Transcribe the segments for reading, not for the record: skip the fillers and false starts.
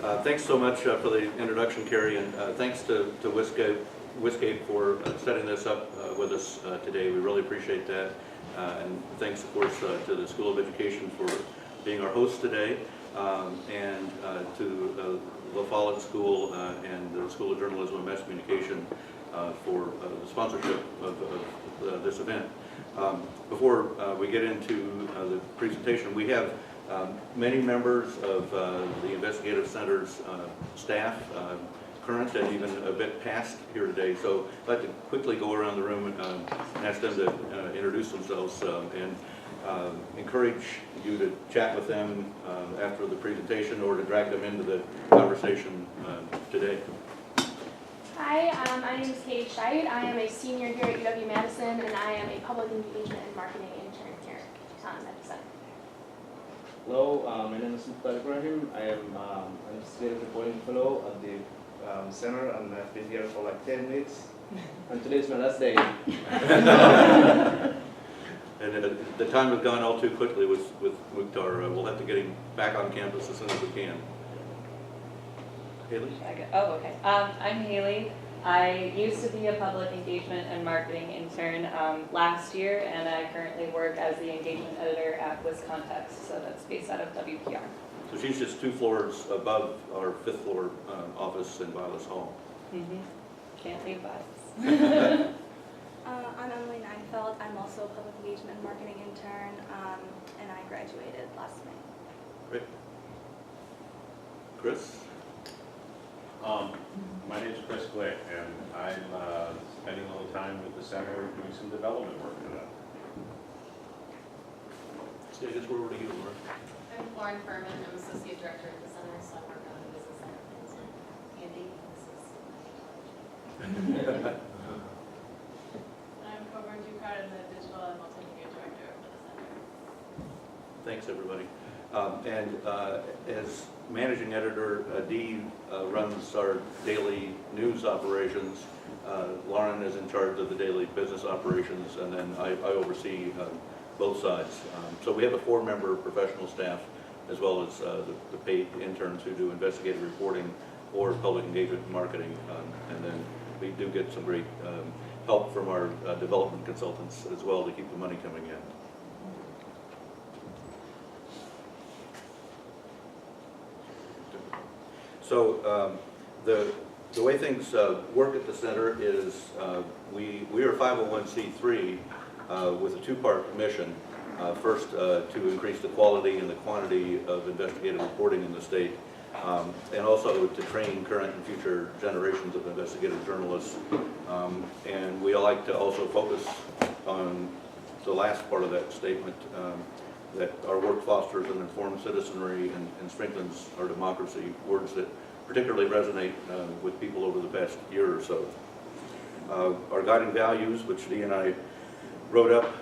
Thanks so much for the introduction, Carrie, and thanks to WISCAPE for setting this up with us today. We really appreciate that. And thanks, of course, to the School of Education for being our host today, and to La Follette School and the School of Journalism and Mass Communication for the sponsorship of this event. Before we get into the presentation, we have many members of the Investigative Center's staff, current and even a bit past here today. So I'd like to quickly go around the room and ask them to introduce themselves and encourage you to chat with them after the presentation or to drag them into the conversation today. Hi, my name is Kate Scheid. I am a senior here at UW-Madison, and I am a public engagement and marketing intern here at the center. Hello, my name is Ibrahim. I am an investigative reporting fellow at the center, and I've been here for like 10 minutes. And today is my last day. And the time has gone all too quickly with Mukhtar. We'll have to get him back on campus as soon as we can. Haley? Oh, okay. I'm Haley. I used to be a public engagement and marketing intern last year, and I currently work as the engagement editor at WISCAPE, so that's based out of WPR. So she's just 2 floors above our 5th floor office in Vilas Hall. Can't leave Vilas. I'm Emily Neinfeld. I'm also a public engagement and marketing intern, and I graduated last May. Great. Chris? My name is Chris Glick, and I'm spending a little time with the center doing some development work for them. So I guess we're over to you, Laura. I'm Lauren Furman. I'm Associate Director at the Center, so I work on the business side of things. Andy, this is I'm Coburn Ducard. I'm the Digital and Multimedia Director for the Center. Thanks, everybody. As managing editor, Dee runs our daily news operations. Lauren is in charge of the daily business operations, and then I oversee both sides. So we have a 4-member professional staff, as well as the paid interns who do investigative reporting or public engagement and marketing. And then we do get some great help from our development consultants as well to keep the money coming in. So the way things work at the center is we are a 501c3 with a 2-part mission. First, to increase the quality and the quantity of investigative reporting in the state, and also to train current and future generations of investigative journalists. And we like to also focus on the last part of that statement, that our work fosters an informed citizenry and strengthens our democracy, words that particularly resonate with people over the past year or so. Our guiding values, which Dee and I wrote up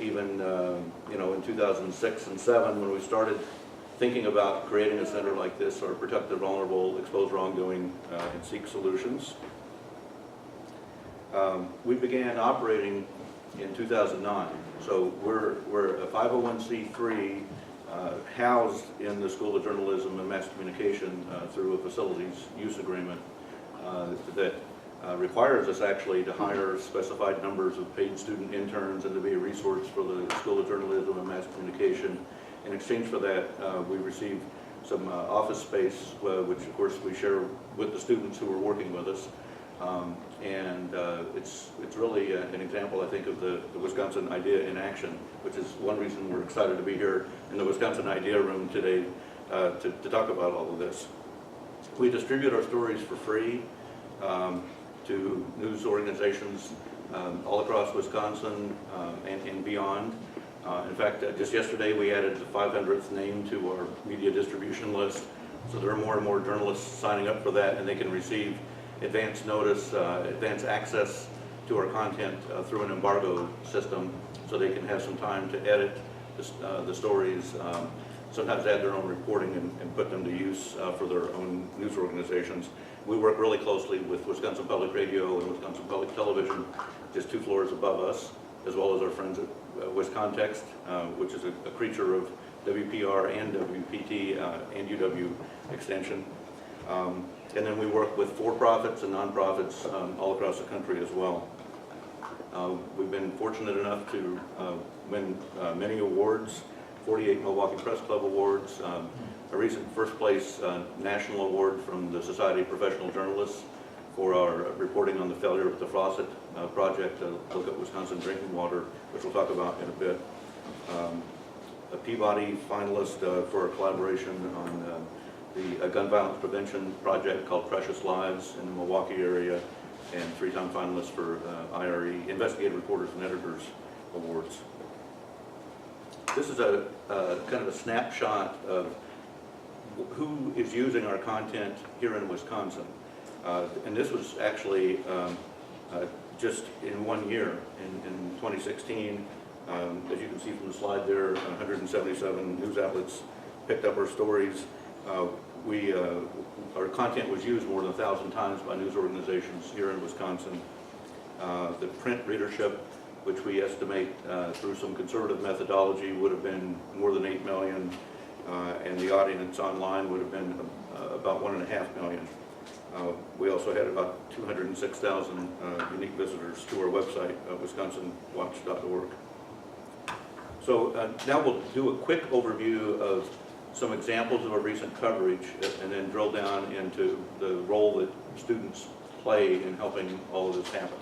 even in 2006 and 7 when we started thinking about creating a center like this, are protect the vulnerable, expose wrongdoing, and seek solutions. We began operating in 2009. So we're a 501c3 housed in the School of Journalism and Mass Communication through a facilities use agreement that requires us actually to hire specified numbers of paid student interns and to be a resource for the School of Journalism and Mass Communication. In exchange for that, we receive some office space, which of course we share with the students who are working with us. It's really an example, I think, of the Wisconsin Idea in action, which is one reason we're excited to be here in the Wisconsin Idea Room today to talk about all of this. We distribute our stories for free to news organizations all across Wisconsin and beyond. In fact, just yesterday we added the 500th name to our media distribution list, so there are more and more journalists signing up for that, and they can receive advance notice, advance access to our content through an embargo system, so they can have some time to edit the stories, sometimes add their own reporting and put them to use for their own news organizations. We work really closely with Wisconsin Public Radio and Wisconsin Public Television, just 2 floors above us, as well as our friends at WisContext, which is a creature of WPR and WPT and UW Extension. And then we work with for-profits and nonprofits all across the country as well. We've been fortunate enough to win many awards, 48 Milwaukee Press Club awards, a recent first place national award from the Society of Professional Journalists for our reporting on the failure of the Faucet project to look at Wisconsin drinking water, which we'll talk about in a bit. A Peabody finalist for a collaboration on the gun violence prevention project called Precious Lives in the Milwaukee area, and 3-time finalist for IRE, Investigative Reporters and Editors Awards. This is a kind of a snapshot of who is using our content here in Wisconsin. And this was actually just in 1 year, in 2016. As you can see from the slide there, 177 news outlets picked up our stories. Our content was used more than 1,000 times by news organizations here in Wisconsin. The print readership, which we estimate through some conservative methodology, would have been more than 8 million, and the audience online would have been about 1.5 million. We also had about 206,000 unique visitors to our website, wisconsinwatch.org. So now we'll do a quick overview of some examples of our recent coverage and then drill down into the role that students play in helping all of this happen.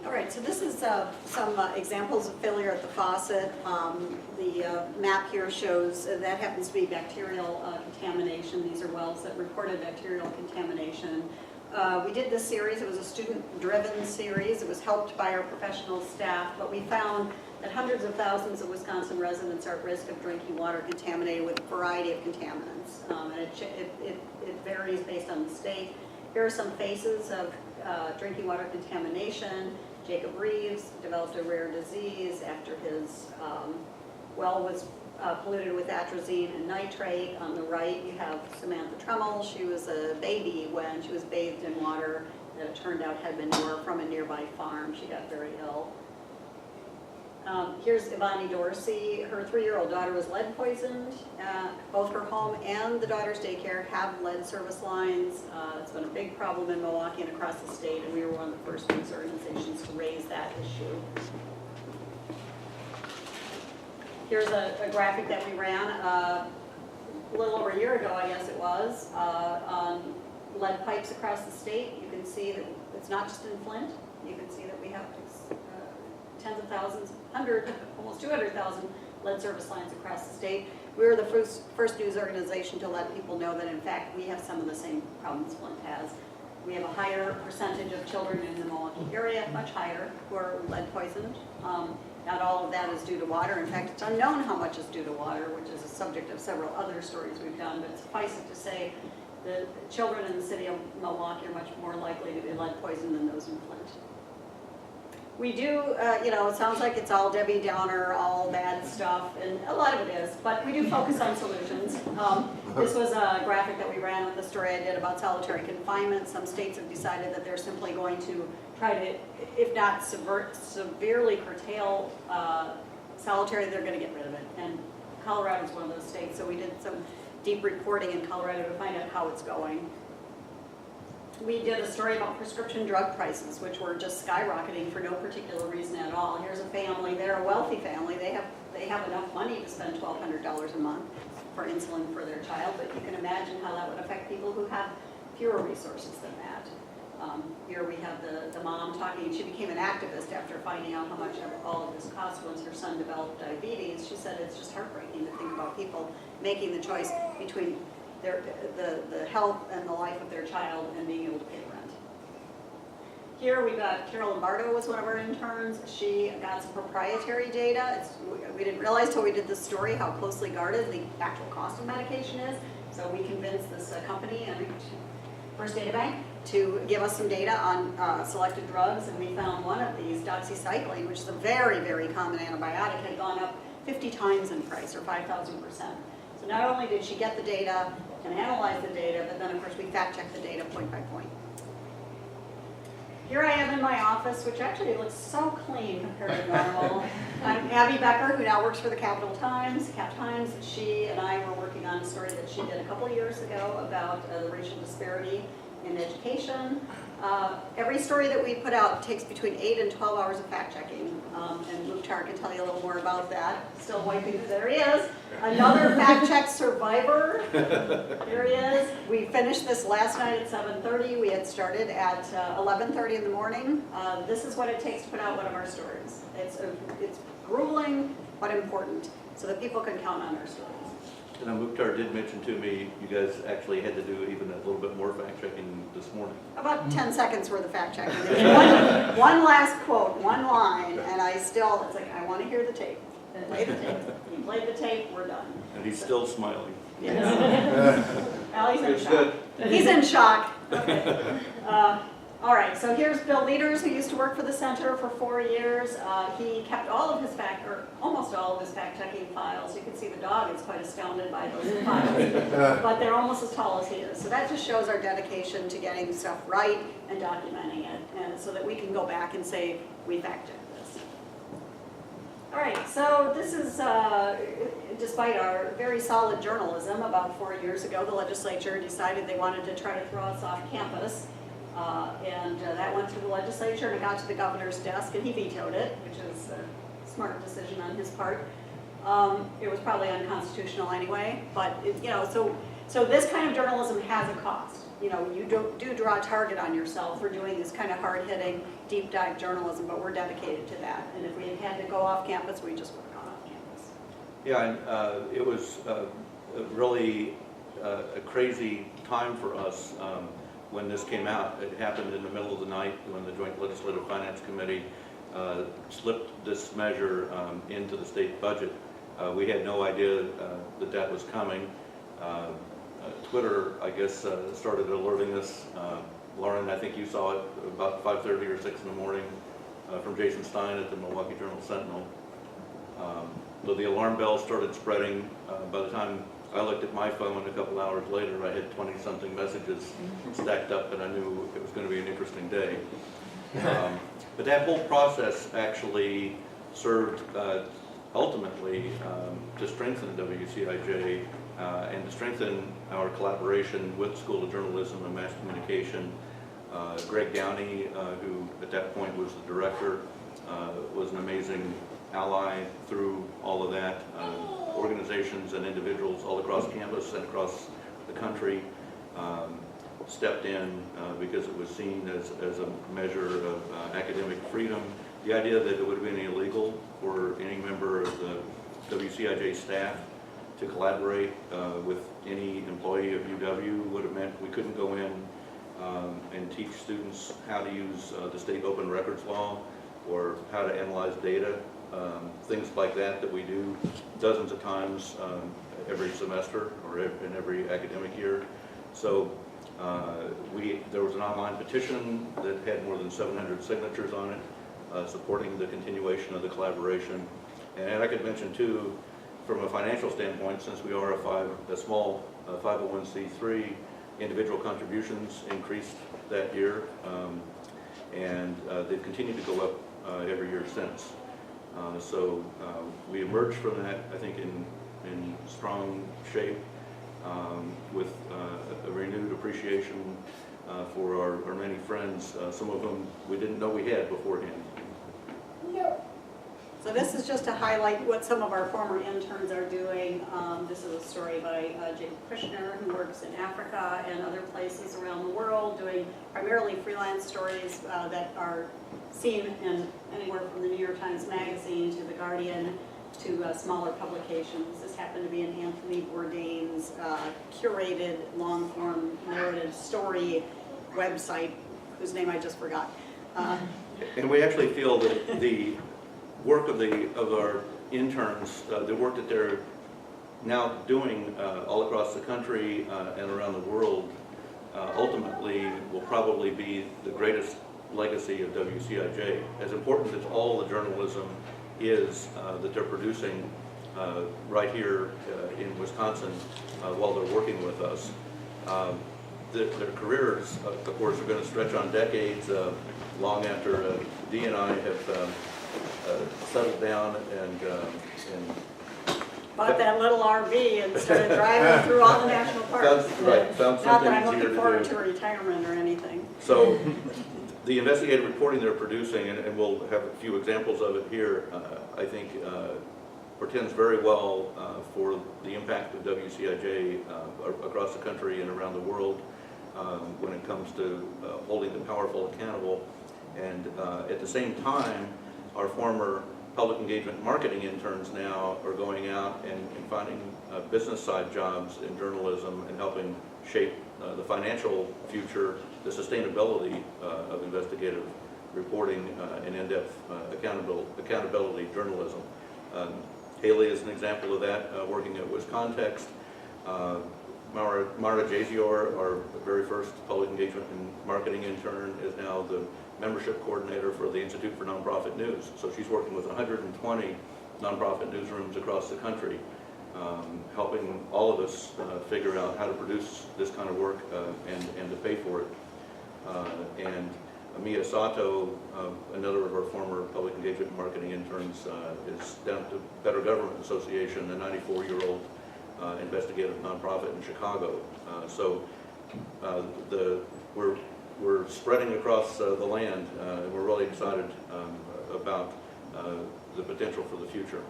All right, so this is some examples of failure at the faucet. The map here shows that happens to be bacterial contamination. These are wells that reported bacterial contamination. We did this series. It was a student-driven series. It was helped by our professional staff, but we found that hundreds of thousands of Wisconsin residents are at risk of drinking water contaminated with a variety of contaminants. And it varies based on the state. Here are some faces of drinking water contamination. Jacob Reeves developed a rare disease after his well was polluted with atrazine and nitrate. On the right, you have Samantha Trommel. She was a baby when she was bathed in water that it turned out had manure from a nearby farm. She got very ill. Here's Ivani Dorsey. Her 3-year-old daughter was lead poisoned. Both her home and the daughter's daycare have lead service lines. It's been a big problem in Milwaukee and across the state, and we were one of the first news organizations to raise that issue. Here's a graphic that we ran a little over a year ago, I guess it was, on lead pipes across the state. You can see that it's not just in Flint. You can see that we have tens of thousands, almost 200,000 lead service lines across the state. We were the first news organization to let people know that, in fact, we have some of the same problems Flint has. We have a higher percentage of children in the Milwaukee area, much higher, who are lead poisoned. Not all of that is due to water. In fact, it's unknown how much is due to water, which is a subject of several other stories we've done, but suffice it to say the children in the city of Milwaukee are much more likely to be lead poisoned than those in Flint. We do, it sounds like it's all Debbie Downer, all bad stuff, and a lot of it is, but we do focus on solutions. This was a graphic that we ran with the story I did about solitary confinement. Some states have decided that they're simply going to try to, if not severely curtail solitary, they're going to get rid of it. And Colorado is one of those states, so we did some deep reporting in Colorado to find out how it's going. We did a story about prescription drug prices, which were just skyrocketing for no particular reason at all. Here's a family, they're a wealthy family. They have enough money to spend $1,200 a month for insulin for their child, but you can imagine how that would affect people who have fewer resources than that. Here we have the mom talking. She became an activist after finding out how much all of this cost once her son developed diabetes. She said it's just heartbreaking to think about people making the choice between the health and the life of their child and being able to pay rent. Here we got Carolyn Bardo was one of our interns. She got some proprietary data. We didn't realize till we did this story how closely guarded the actual cost of medication is. So we convinced this company and First Data Bank to give us some data on selected drugs, and we found one of these, doxycycline, which is a very, very common antibiotic, had gone up 50 times in price, or 5,000%. So not only did she get the data and analyze the data, but then of course we fact-checked the data point by point. Here I am in my office, which actually looks so clean compared to normal. I'm Abby Becker, who now works for the Cap Times, she and I were working on a story that she did a couple of years ago about the racial disparity in education. Every story that we put out takes between 8 and 12 hours of fact-checking, and Mukhtar can tell you a little more about that. Still wiping, there he is. Another fact-check survivor. Here he is. We finished this last night at 7:30. We had started at 11:30 in the morning. This is what it takes to put out one of our stories. It's grueling, but important, so that people can count on our stories. And Mukhtar did mention to me, you guys actually had to do even a little bit more fact-checking this morning. About 10 seconds worth of fact-checking. There's one last quote, one line, and it's like, I want to hear the tape. Play the tape. You played the tape, we're done. And he's still smiling. Yes. Well, he's in It's shock. good. He's in shock. Okay. All right, so here's Bill Leaders, who used to work for the center for 4 years. He kept all of his almost all of his fact-checking files. You can see the dog is quite astounded by those files, but they're almost as tall as he is. So that just shows our dedication to getting stuff right and documenting it, and so that we can go back and say, we fact-checked this. All right, so this is, despite our very solid journalism, about 4 years ago, the legislature decided they wanted to try to throw us off campus. That went through the legislature and it got to the governor's desk and he vetoed it, which is a smart decision on his part. It was probably unconstitutional anyway, but so this kind of journalism has a cost. You do draw a target on yourself for doing this kind of hard-hitting, deep dive journalism, but we're dedicated to that. And if we had to go off campus, we just would have gone off campus. Yeah, and it was really a crazy time for us when this came out. It happened in the middle of the night when the Joint Legislative Finance Committee slipped this measure into the state budget. We had no idea that was coming. Twitter, I guess, started alerting us. Lauren, I think you saw it about 5:30 or 6 in the morning from Jason Stein at the Milwaukee Journal-Sentinel. So the alarm bells started spreading. By the time I looked at my phone a couple hours later, I had 20-something messages stacked up, and I knew it was going to be an interesting day. But that whole process actually served ultimately to strengthen WCIJ and to strengthen our collaboration with the School of Journalism and Mass Communication. Greg Downey, who at that point was the director, was an amazing ally through all of that. Organizations and individuals all across campus and across the country stepped in because it was seen as a measure of academic freedom. The idea that it would have been illegal for any member of the WCIJ staff to collaborate with any employee of UW would have meant we couldn't go in and teach students how to use the state open records law or how to analyze data, things like that we do dozens of times every semester or in every academic year. So there was an online petition that had more than 700 signatures on it supporting the continuation of the collaboration. And I could mention too, from a financial standpoint, since we are a small 501c3, individual contributions increased that year, and they've continued to go up every year since. So we emerged from that, I think, in strong shape with a renewed appreciation for our many friends, some of whom we didn't know we had beforehand. So this is just to highlight what some of our former interns are doing. This is a story by Jake Krishner, who works in Africa and other places around the world, doing primarily freelance stories that are seen in anywhere from the New York Times Magazine to The Guardian to smaller publications. This happened to be in Anthony Bourdain's curated long-form narrative story website, whose name I just forgot. And we actually feel that the work of our interns, the work that they're now doing all across the country and around the world, ultimately will probably be the greatest legacy of WCIJ. As important as all the journalism is that they're producing right here in Wisconsin while they're working with us, their careers, of course, are going to stretch on decades long after Dee and I have settled down and Bought that little RV and started driving through all the national parks. found Not something that I'm easier looking to forward do. to retirement or anything. So the investigative reporting they're producing, and we'll have a few examples of it here, I think portends very well for the impact of WCIJ across the country and around the world when it comes to holding the powerful accountable. And at the same time, our former public engagement marketing interns now are going out and finding business side jobs in journalism and helping shape the financial future, the sustainability of investigative reporting and in-depth accountability journalism. Haley is an example of that, working at WisContext. Mara Jazior, our very first public engagement and marketing intern, is now the membership coordinator for the Institute for Nonprofit News. So she's working with 120 nonprofit newsrooms across the country, helping all of us figure out how to produce this kind of work and to pay for it. And Mia Sato, another of our former public engagement and marketing interns, is down at the Better Government Association, a 94-year-old investigative nonprofit in Chicago. So we're spreading across the land, and we're really excited about the potential for the future.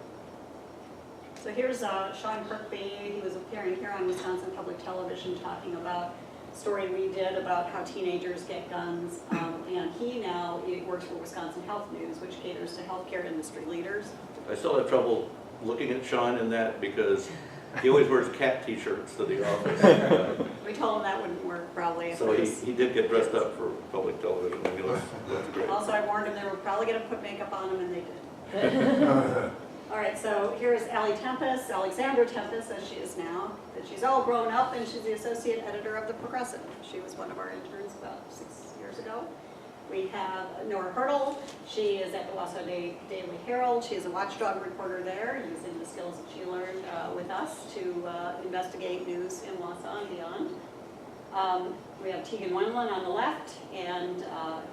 So here's Sean Kirkby. He was appearing here on Wisconsin Public Television talking about a story we did about how teenagers get guns. And he now works for Wisconsin Health News, which caters to healthcare industry leaders. I still have trouble looking at Sean in that because he always wears cat t-shirts to the office. We told him that wouldn't work probably. So he did get dressed up for public television. He looks great. Also, I warned him they were probably going to put makeup on him, and they did. All right, so here's Allie Tempest, Alexandra Tempest, as she is now. But she's all grown up, and she's the associate editor of The Progressive. She was one of our interns about 6 years ago. We have Nora Hurdle. She is at the Wausau Daily Herald. She is a watchdog reporter there, using the skills that she learned with us to investigate news in Wausau and beyond. We have Tegan Wendland on the left, and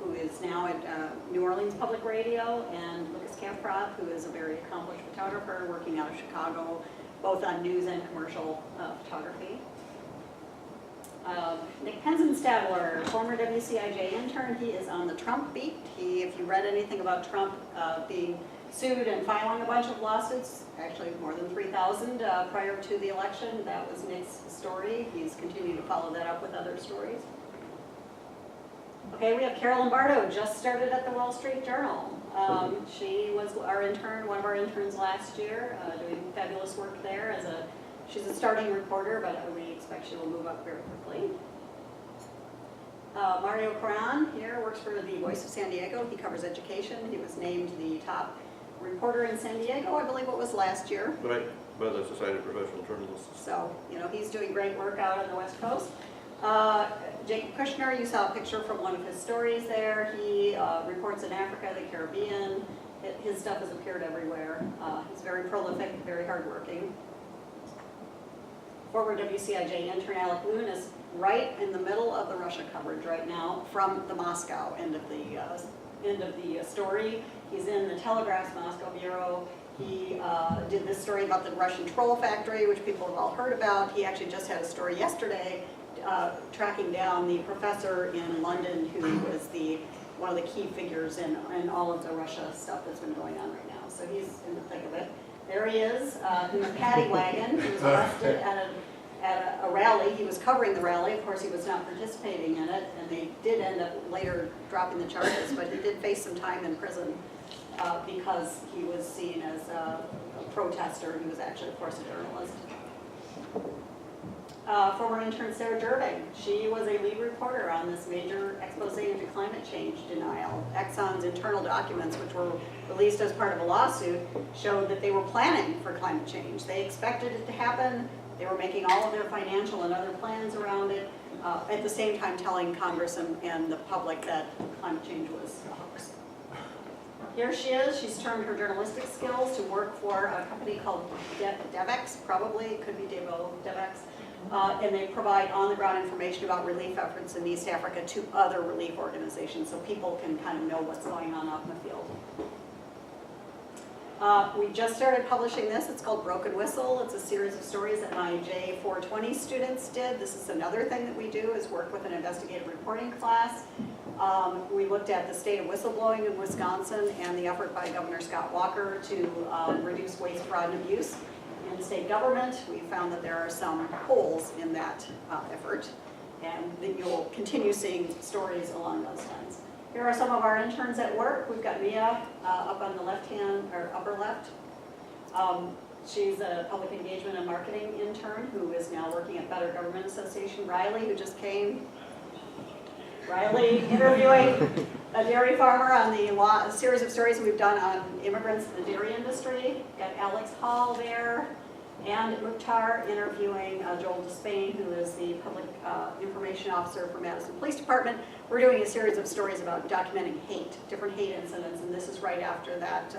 who is now at New Orleans Public Radio, and Lucas Kamprad, who is a very accomplished photographer working out of Chicago, both on news and commercial photography. Nick Penzen-Stabler, former WCIJ intern. He is on the Trump beat. If you read anything about Trump being sued and filing a bunch of lawsuits, actually more than 3,000 prior to the election, that was Nick's story. He's continuing to follow that up with other stories. Okay, we have Carolyn Bardo, just started at the Wall Street Journal. She was our intern, one of our interns last year, doing fabulous work there. She's a starting reporter, but we expect she will move up very quickly. Mario Coran here works for the Voice of San Diego. He covers education. He was named the top reporter in San Diego, I believe it was last year. Right, by the Society of Professional Journalists. So, he's doing great work out on the West Coast. Jacob Kushner, you saw a picture from one of his stories there. He reports in Africa, the Caribbean. His stuff has appeared everywhere. He's very prolific, very hardworking. Former WCIJ intern Alec Loon is right in the middle of the Russia coverage right now from the Moscow end of the story. He's in the Telegraph's Moscow bureau. He did this story about the Russian troll factory, which people have all heard about. He actually just had a story yesterday tracking down the professor in London who was one of the key figures in all of the Russia stuff that's been going on right now. So he's in the thick of it. There he is in the paddy wagon. He was arrested at a rally. He was covering the rally. Of course, he was not participating in it, and they did end up later dropping the charges, but he did face some time in prison because he was seen as a protester. He was actually, of course, a journalist. Former intern Sarah Jerving. She was a lead reporter on this major expose into climate change denial. Exxon's internal documents, which were released as part of a lawsuit, showed that they were planning for climate change. They expected it to happen. They were making all of their financial and other plans around it, at the same time telling Congress and the public that climate change was a hoax. Here she is. She's turned her journalistic skills to work for a company called Devex, probably, could be Devex. And they provide on-the-ground information about relief efforts in East Africa to other relief organizations, so people can kind of know what's going on out in the field. We just started publishing this. It's called Broken Whistle. It's a series of stories that my J420 students did. This is another thing that we do, is work with an investigative reporting class. We looked at the state of whistleblowing in Wisconsin and the effort by Governor Scott Walker to reduce waste, fraud, and abuse in state government. We found that there are some holes in that effort, and that you'll continue seeing stories along those lines. Here are some of our interns at work. We've got Mia up on the left-hand, or upper left. She's a public engagement and marketing intern who is now working at Better Government Association. Riley, who just came. Riley interviewing a dairy farmer on the series of stories we've done on immigrants in the dairy industry. Got Alex Hall there, and Mukhtar interviewing Joel Despain, who is the public information officer for Madison Police Department. We're doing a series of stories about documenting hate, different hate incidents, and this is right after that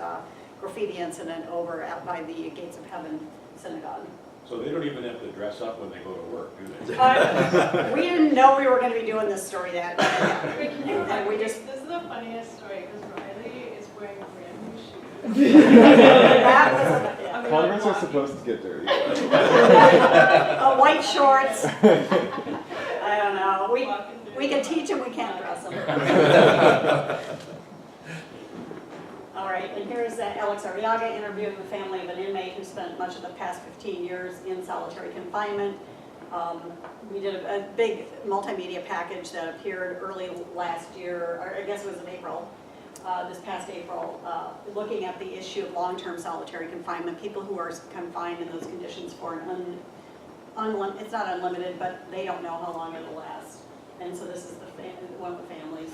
graffiti incident over out by the Gates of Heaven synagogue. So they don't even have to dress up when they go to work, do they? We didn't know we were going to be doing this story that day. Wait, can you And we just this is the funniest story because Riley is wearing brand new shoes. that was I mean, Congress like, are supposed to get dirty. white shorts. I don't know. We can teach them, we can't dress them. All right, and here's Alex Arriaga interviewing the family of an inmate who spent much of the past 15 years in solitary confinement. We did a big multimedia package that appeared early last year, or I guess it was in April, this past April, looking at the issue of long-term solitary confinement, people who are confined in those conditions for an it's not unlimited, but they don't know how long it'll last. And so this is one of the families.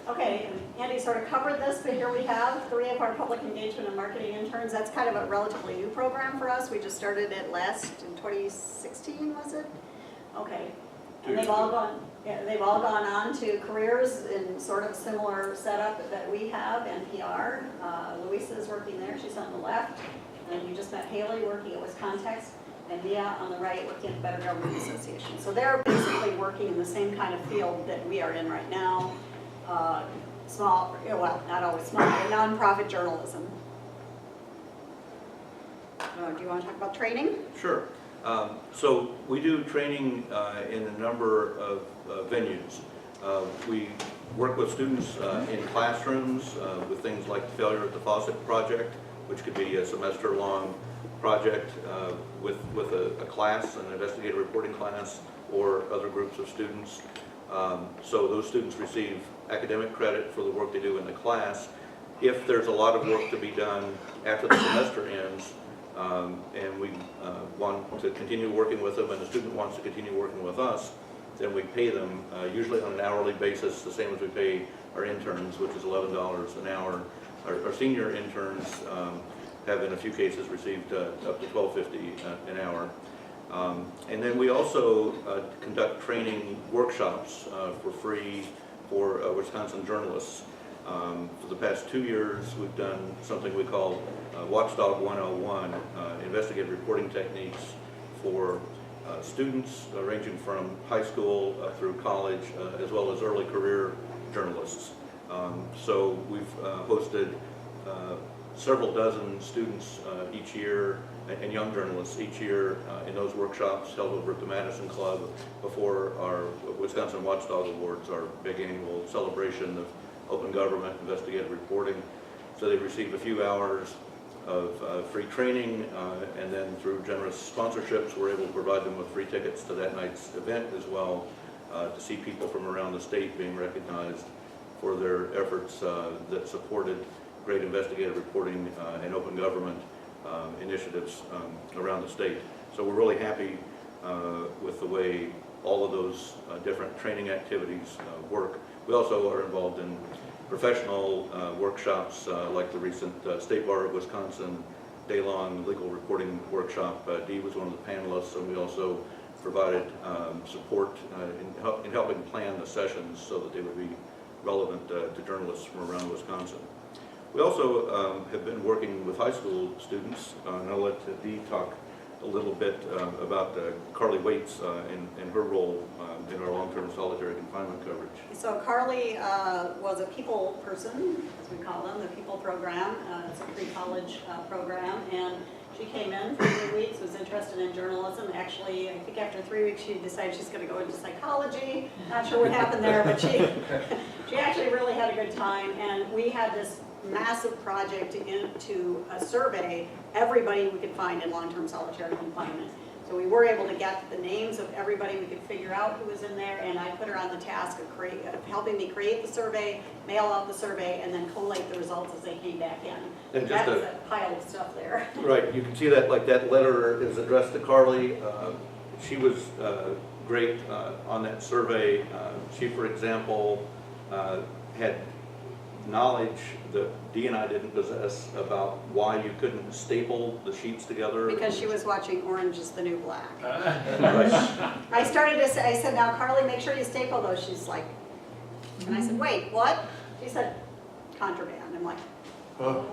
Okay, and Andy sort of covered this, but here we have 3 of our public engagement and marketing interns. That's kind of a relatively new program for us. We just started it in 2016, was it? Okay. And they've all gone on to careers in sort of similar setup that we have, NPR. Louisa is working there, she's on the left. And you just met Haley working at WisContext, and Mia on the right working at the Better Government Association. So they're basically working in the same kind of field that we are in right now. Small, well, not always small, but nonprofit journalism. Do you want to talk about training? Sure. So we do training in a number of venues. We work with students in classrooms with things like the Failure at the Faucet Project, which could be a semester-long project with a class, an investigative reporting class, or other groups of students. So those students receive academic credit for the work they do in the class. If there's a lot of work to be done after the semester ends, and we want to continue working with them, and the student wants to continue working with us, then we pay them usually on an hourly basis, the same as we pay our interns, which is $11 an hour. Our senior interns have in a few cases received up to $12.50 an hour. And then we also conduct training workshops for free for Wisconsin journalists. For the past 2 years, we've done something we call Watchdog 101, investigative reporting techniques for students ranging from high school through college, as well as early career journalists. So we've hosted several dozen students each year, and young journalists each year in those workshops held over at the Madison Club before our Wisconsin Watchdog Awards, our big annual celebration of open government investigative reporting. So they receive a few hours of free training, and then through generous sponsorships, we're able to provide them with free tickets to that night's event as well, to see people from around the state being recognized for their efforts that supported great investigative reporting and open government initiatives around the state. So we're really happy with the way all of those different training activities work. We also are involved in professional workshops like the recent State Bar of Wisconsin day-long legal reporting workshop. Dee was one of the panelists, and we also provided support in helping plan the sessions so that they would be relevant to journalists from around Wisconsin. We also have been working with high school students, and I'll let Dee talk a little bit about Carly Waits and her role in our long-term solitary confinement coverage. So Carly was a people person, as we call them, the people program. It's a pre-college program, and she came in for 3 weeks, was interested in journalism. Actually, I think after 3 weeks, she decided she's going to go into psychology. Not sure what happened there, but she actually really had a good time. And we had this massive project to survey everybody we could find in long-term solitary confinement. So we were able to get the names of everybody, we could figure out who was in there, and I put her on the task of helping me create the survey, mail out the survey, and then collate the results as they came back in. And just that was a pile of stuff there. Right, you can see that, like, that letter is addressed to Carly. She was great on that survey. She, for example, had knowledge that Dee and I didn't possess about why you couldn't staple the sheets together. Because she was watching Orange is the New Black. Right. I started to say, I said, now Carly, make sure you staple those. She's like, and I said, wait, what? She said, contraband. I'm like, oh.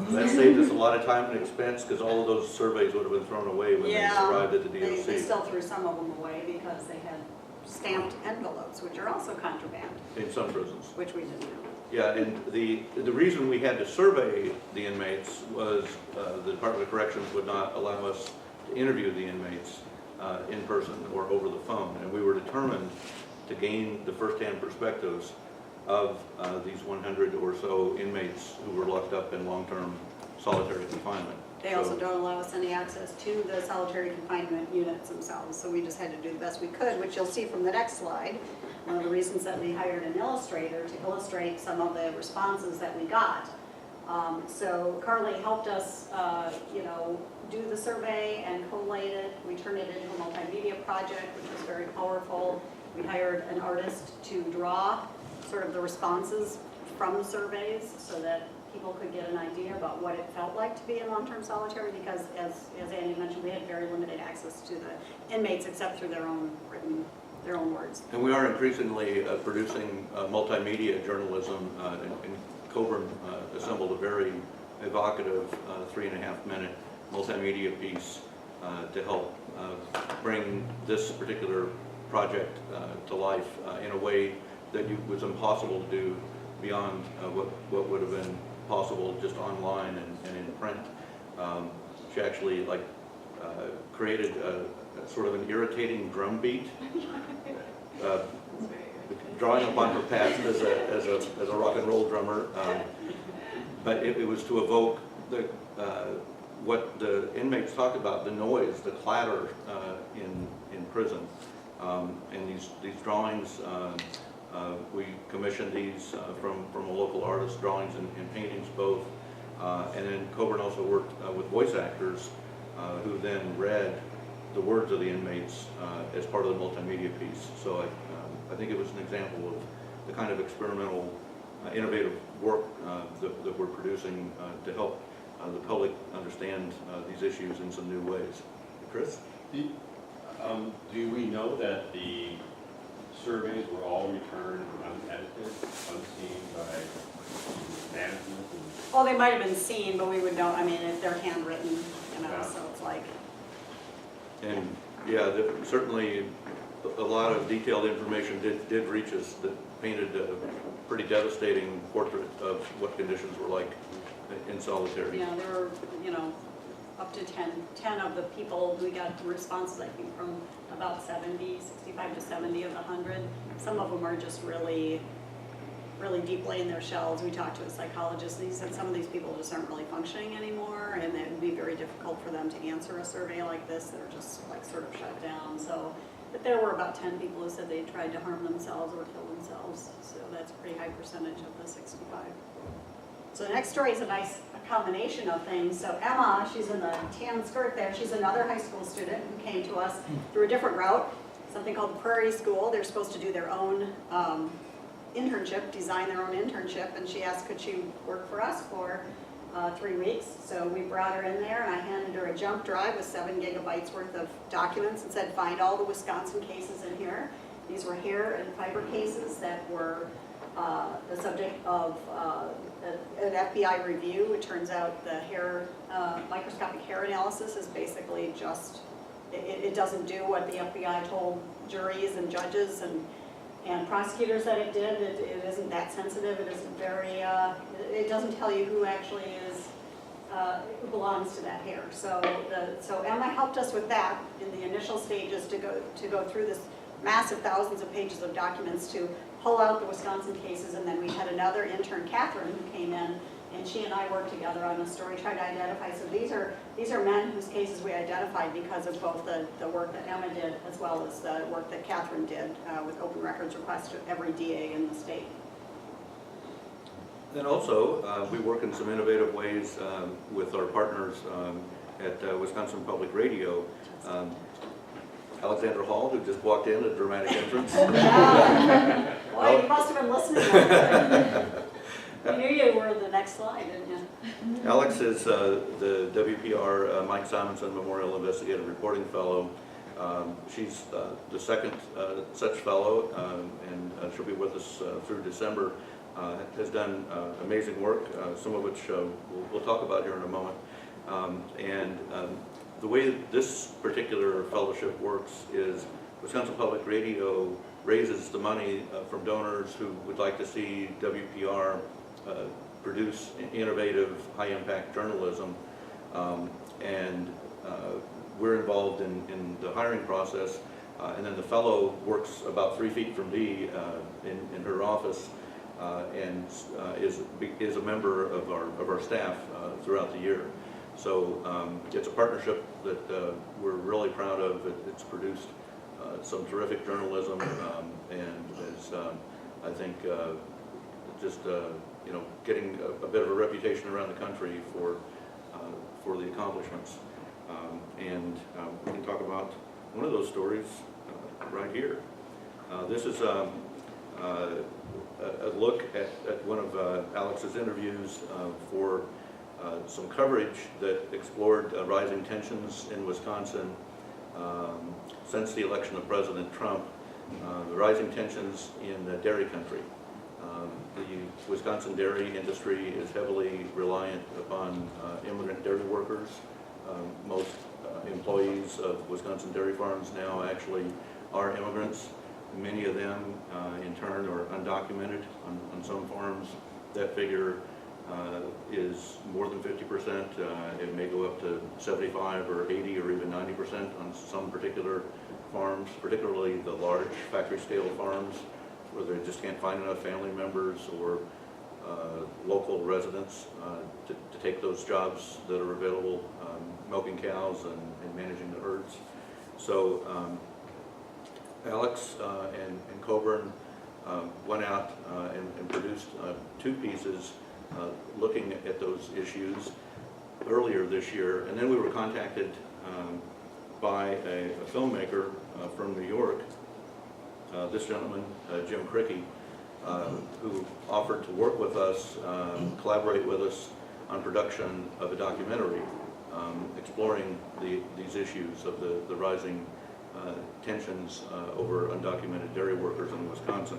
That saved us a lot of time and expense, because all of those surveys would have been thrown away when they arrived at the DOC. They still threw some of them away because they had stamped envelopes, which are also contraband. In some prisons. Which we didn't know. Yeah, and the reason we had to survey the inmates was the Department of Corrections would not allow us to interview the inmates in person or over the phone. And we were determined to gain the firsthand perspectives of these 100 or so inmates who were locked up in long-term solitary confinement. They also don't allow us any access to the solitary confinement units themselves, so we just had to do the best we could, which you'll see from the next slide. One of the reasons that we hired an illustrator to illustrate some of the responses that we got. So Carly helped us, do the survey and collate it. We turned it into a multimedia project, which was very powerful. We hired an artist to draw sort of the responses from the surveys so that people could get an idea about what it felt like to be in long-term solitary, because as Andy mentioned, we had very limited access to the inmates except through their own words. And we are increasingly producing multimedia journalism, and Coburn assembled a very evocative 3.5-minute multimedia piece to help bring this particular project to life in a way that was impossible to do beyond what would have been possible just online and in print. She actually created a sort of an irritating drum beat, drawing upon her past as a rock and roll drummer, but it was to evoke what the inmates talk about, the noise, the clatter in prison. And these drawings, we commissioned these from a local artist, drawings and paintings both. And then Coburn also worked with voice actors who then read the words of the inmates as part of the multimedia piece. So I think it was an example of the kind of experimental, innovative work that we're producing to help the public understand these issues in some new ways. Chris? Do we know that the surveys were all returned unedited, unseen by management? Well, they might have been seen, but we would know, I mean, if they're handwritten, so it's like. And yeah, certainly a lot of detailed information did reach us that painted a pretty devastating portrait of what conditions were like in solitary. Yeah, there were, up to 10 of the people, we got responses, I think, from about 65 to 70 of the 100. Some of them are just really deeply in their shells. We talked to a psychologist, and he said some of these people just aren't really functioning anymore, and it would be very difficult for them to answer a survey like this. They're just sort of shut down. So, but there were about 10 people who said they tried to harm themselves or kill themselves. So that's a pretty high percentage of the 65. So the next story is a combination of things. So Emma, she's in the tan skirt there. She's another high school student who came to us through a different route, something called the Prairie School. They're supposed to do their own internship, design their own internship, and she asked could she work for us for 3 weeks. So we brought her in there, and I handed her a jump drive with 7 gigabytes worth of documents and said find all the Wisconsin cases in here. These were hair and fiber cases that were the subject of an FBI review. It turns out the hair, microscopic hair analysis is basically just, it doesn't do what the FBI told juries and judges and prosecutors that it did. It isn't that sensitive. It isn't very, it doesn't tell you who actually is, who belongs to that hair. So Emma helped us with that in the initial stages to go through this massive thousands of pages of documents to pull out the Wisconsin cases, and then we had another intern, Catherine, who came in, and she and I worked together on a story, trying to identify. So these are men whose cases we identified because of both the work that Emma did as well as the work that Catherine did with open records requests to every DA in the state. And also, we work in some innovative ways with our partners at Wisconsin Public Radio. Alexander Hall, who just walked in, a dramatic entrance. Yeah. Boy, you must have been listening. We knew you were the next slide, didn't you? Alex is the WPR Mike Simonson Memorial Investigative Reporting Fellow. She's the second such fellow, and she'll be with us through December. Has done amazing work, some of which we'll talk about here in a moment. The way this particular fellowship works is Wisconsin Public Radio raises the money from donors who would like to see WPR produce innovative, high-impact journalism, and we're involved in the hiring process, and then the fellow works about 3 feet from Dee in her office and is a member of our staff throughout the year. So it's a partnership that we're really proud of. It's produced some terrific journalism and is, I think, just getting a bit of a reputation around the country for the accomplishments. We can talk about one of those stories right here. This is a look at one of Alex's interviews for some coverage that explored rising tensions in Wisconsin since the election of President Trump, the rising tensions in the dairy country. The Wisconsin dairy industry is heavily reliant upon immigrant dairy workers. Most employees of Wisconsin dairy farms now actually are immigrants. Many of them, in turn, are undocumented on some farms. That figure is more than 50%. It may go up to 75 or 80 or even 90% on some particular farms, particularly the large factory-scale farms where they just can't find enough family members or local residents to take those jobs that are available, milking cows and managing the herds. So Alex and Coburn went out and produced 2 pieces looking at those issues earlier this year, and then we were contacted by a filmmaker from New York, this gentleman, Jim Crickey, who offered to work with us, collaborate with us on production of a documentary exploring these issues of the rising tensions over undocumented dairy workers in Wisconsin.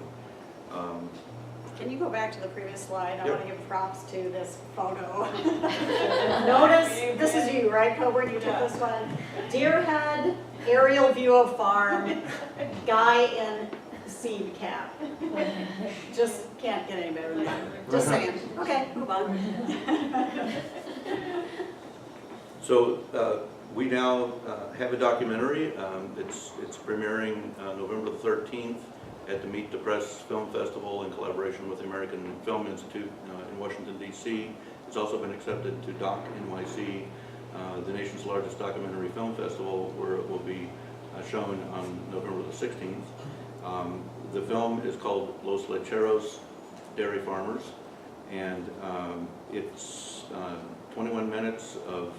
Can you go back to the previous slide? I Yep. want to give props to this photo. Notice, this is you, right, Coburn? You took this one. Deer head, aerial view of farm, guy in seed cap. Just can't get any better than that. Just saying. Okay, move on. So we now have a documentary. It's premiering November the 13th at the Meet the Press Film Festival in collaboration with the American Film Institute in Washington, D.C. It's also been accepted to DOC NYC, the nation's largest documentary film festival, where it will be shown on November the 16th. The film is called Los Lecheros, Dairy Farmers, and it's 21 minutes of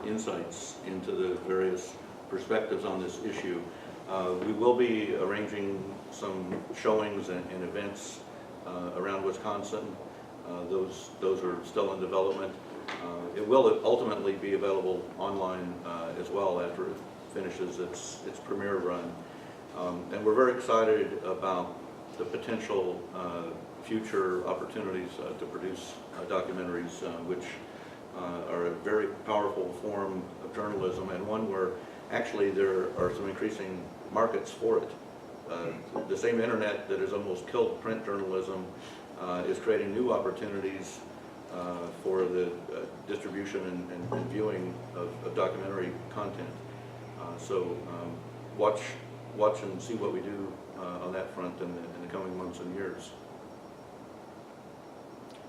insights into the various perspectives on this issue. We will be arranging some showings and events around Wisconsin. Those are still in development. It will ultimately be available online as well after it finishes its premiere run. And we're very excited about the potential future opportunities to produce documentaries, which are a very powerful form of journalism, and one where actually there are some increasing markets for it. The same internet that has almost killed print journalism is creating new opportunities for the distribution and viewing of documentary content. So watch and see what we do on that front in the coming months and years.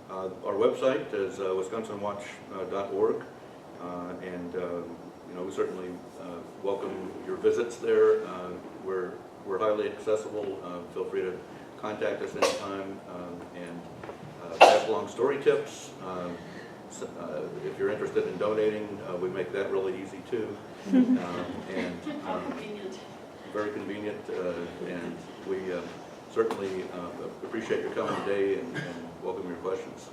Our website is wisconsinwatch.org, and we certainly welcome your visits there. We're highly accessible. Feel free to contact us anytime and pass along story tips. If you're interested in donating, we make that really easy too. How convenient. Very convenient, and we certainly appreciate your coming today and welcome your questions.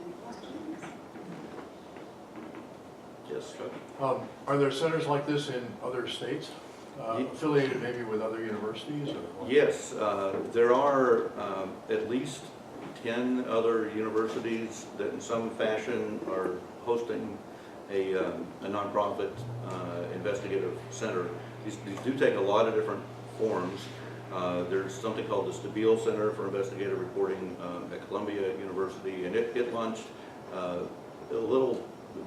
Any questions? Yes, Chuck? Are there centers like this in other states, Ye- affiliated maybe with other universities? Or what? Yes, there are at least 10 other universities that in some fashion are hosting a nonprofit investigative center. These do take a lot of different forms. There's something called the Stabile Center for Investigative Reporting at Columbia University, and it launched a little,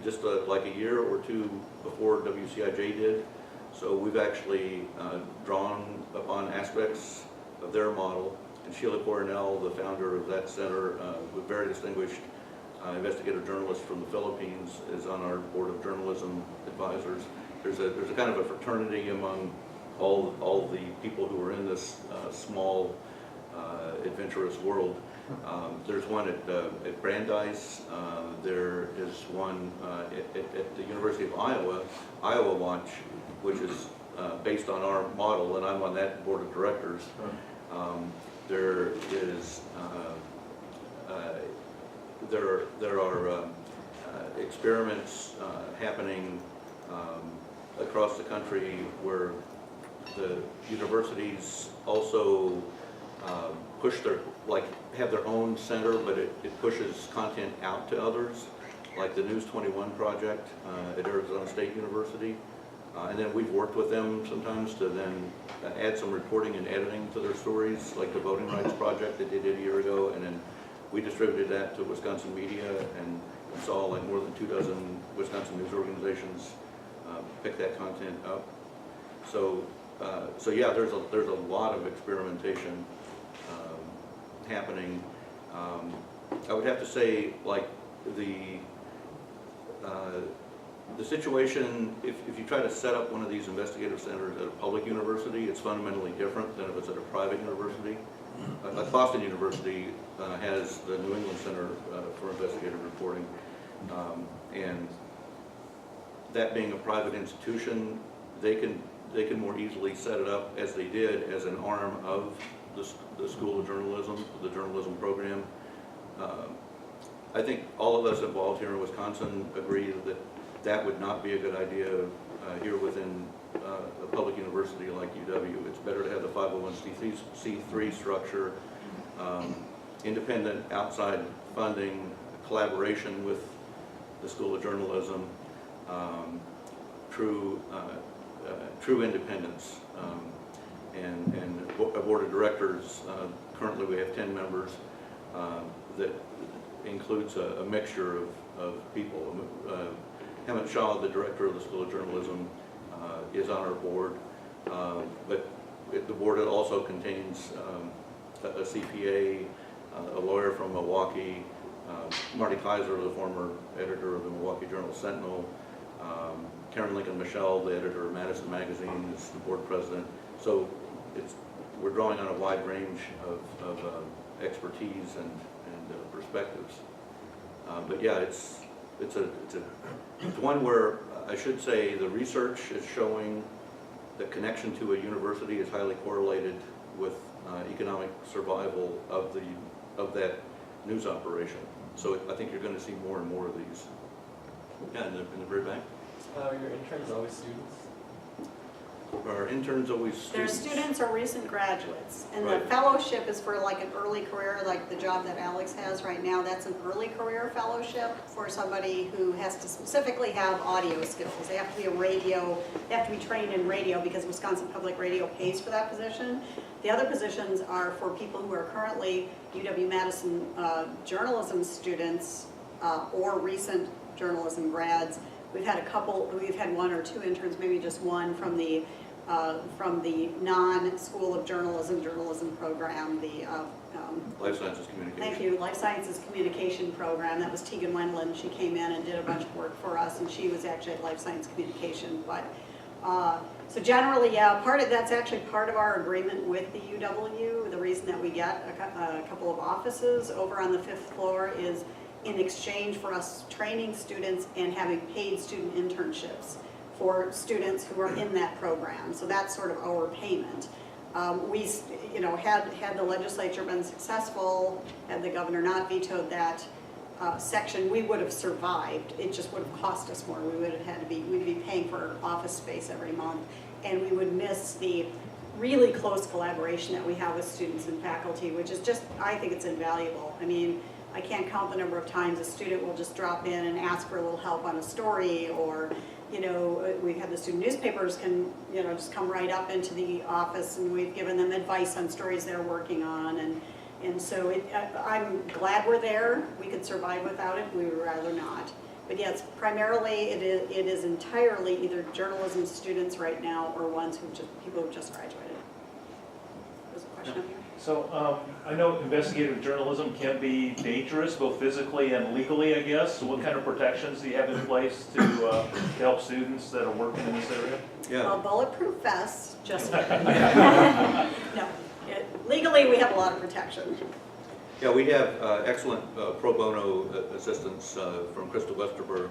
just like a year or two before WCIJ did. So we've actually drawn upon aspects of their model. And Sheila Coronel, the founder of that center, a very distinguished investigative journalist from the Philippines, is on our board of journalism advisors. There's a kind of a fraternity among all the people who are in this small, adventurous world. There's one at Brandeis. There is one at the University of Iowa Watch, which is based on our model, and I'm on that board of directors. There is there are experiments happening across the country where the universities also push have their own center, but it pushes content out to others, like the News 21 project at Arizona State University. And then we've worked with them sometimes to then add some reporting and editing to their stories, like the Voting Rights Project that they did a year ago, and then we distributed that to Wisconsin media and saw like more than 24 Wisconsin news organizations pick that content up. So yeah, there's a lot of experimentation happening. I would have to say, like the situation, if you try to set up one of these investigative centers at a public university, it's fundamentally different than if it's at a private university. Like Boston University has the New England Center for Investigative Reporting, and that being a private institution, they can more easily set it up as they did as an arm of the School of Journalism, the journalism program. I think all of us involved here in Wisconsin agree that would not be a good idea here within a public university like UW. It's better to have the 501c3 structure, independent outside funding, collaboration with the School of Journalism, true independence, and a board of directors. Currently we have 10 members that includes a mixture of people. Hemant Shah, the director of the School of Journalism, is on our board, but the board also contains a CPA, a lawyer from Milwaukee, Marty Kaiser, the former editor of the Milwaukee Journal-Sentinel, Karen Lincoln Michelle, the editor of Madison Magazine, is the board president. So we're drawing on a wide range of expertise and perspectives. But yeah, it's one where I should say the research is showing that connection to a university is highly correlated with economic survival of that news operation. So I think you're going to see more and more of these. Yeah, in the very back. Are your interns always students? Are interns always Their students? students or recent graduates, and the Right. fellowship is for like an early career, like the job that Alex has right now. That's an early career fellowship for somebody who has to specifically have audio skills. They have to be they have to be trained in radio because Wisconsin Public Radio pays for that position. The other positions are for people who are currently UW-Madison journalism students or recent journalism grads. We've had one or two interns, maybe just one from the non-School of Journalism program, the Life Sciences Communication. thank you, Life Sciences Communication program. That was Tegan Wendland. She came in and did a bunch of work for us, and she was actually at Life Science Communication. But so generally, yeah, that's actually part of our agreement with the UW. The reason that we get a couple of offices over on the 5th floor is in exchange for us training students and having paid student internships for students who are in that program. So that's sort of our payment. We, had the legislature been successful, had the governor not vetoed that section, we would have survived. It just would have cost us more. We'd be paying for office space every month, and we would miss the really close collaboration that we have with students and faculty, which is just, I think it's invaluable. I mean, I can't count the number of times a student will just drop in and ask for a little help on a story, or we've had the student newspapers can, just come right up into the office, and we've given them advice on stories they're working on, and so I'm glad we're there. We could survive without it. We would rather not. But yes, primarily it is entirely either journalism students right now or people who just graduated. There's a question up here. So I know investigative journalism can be dangerous, both physically and legally, I guess. So what kind of protections do you have in place to help students that are working in this area? Yeah. Well, bulletproof vests, just no. Legally, we have a lot of protection. Yeah, we have excellent pro bono assistance from Crystal Westerberg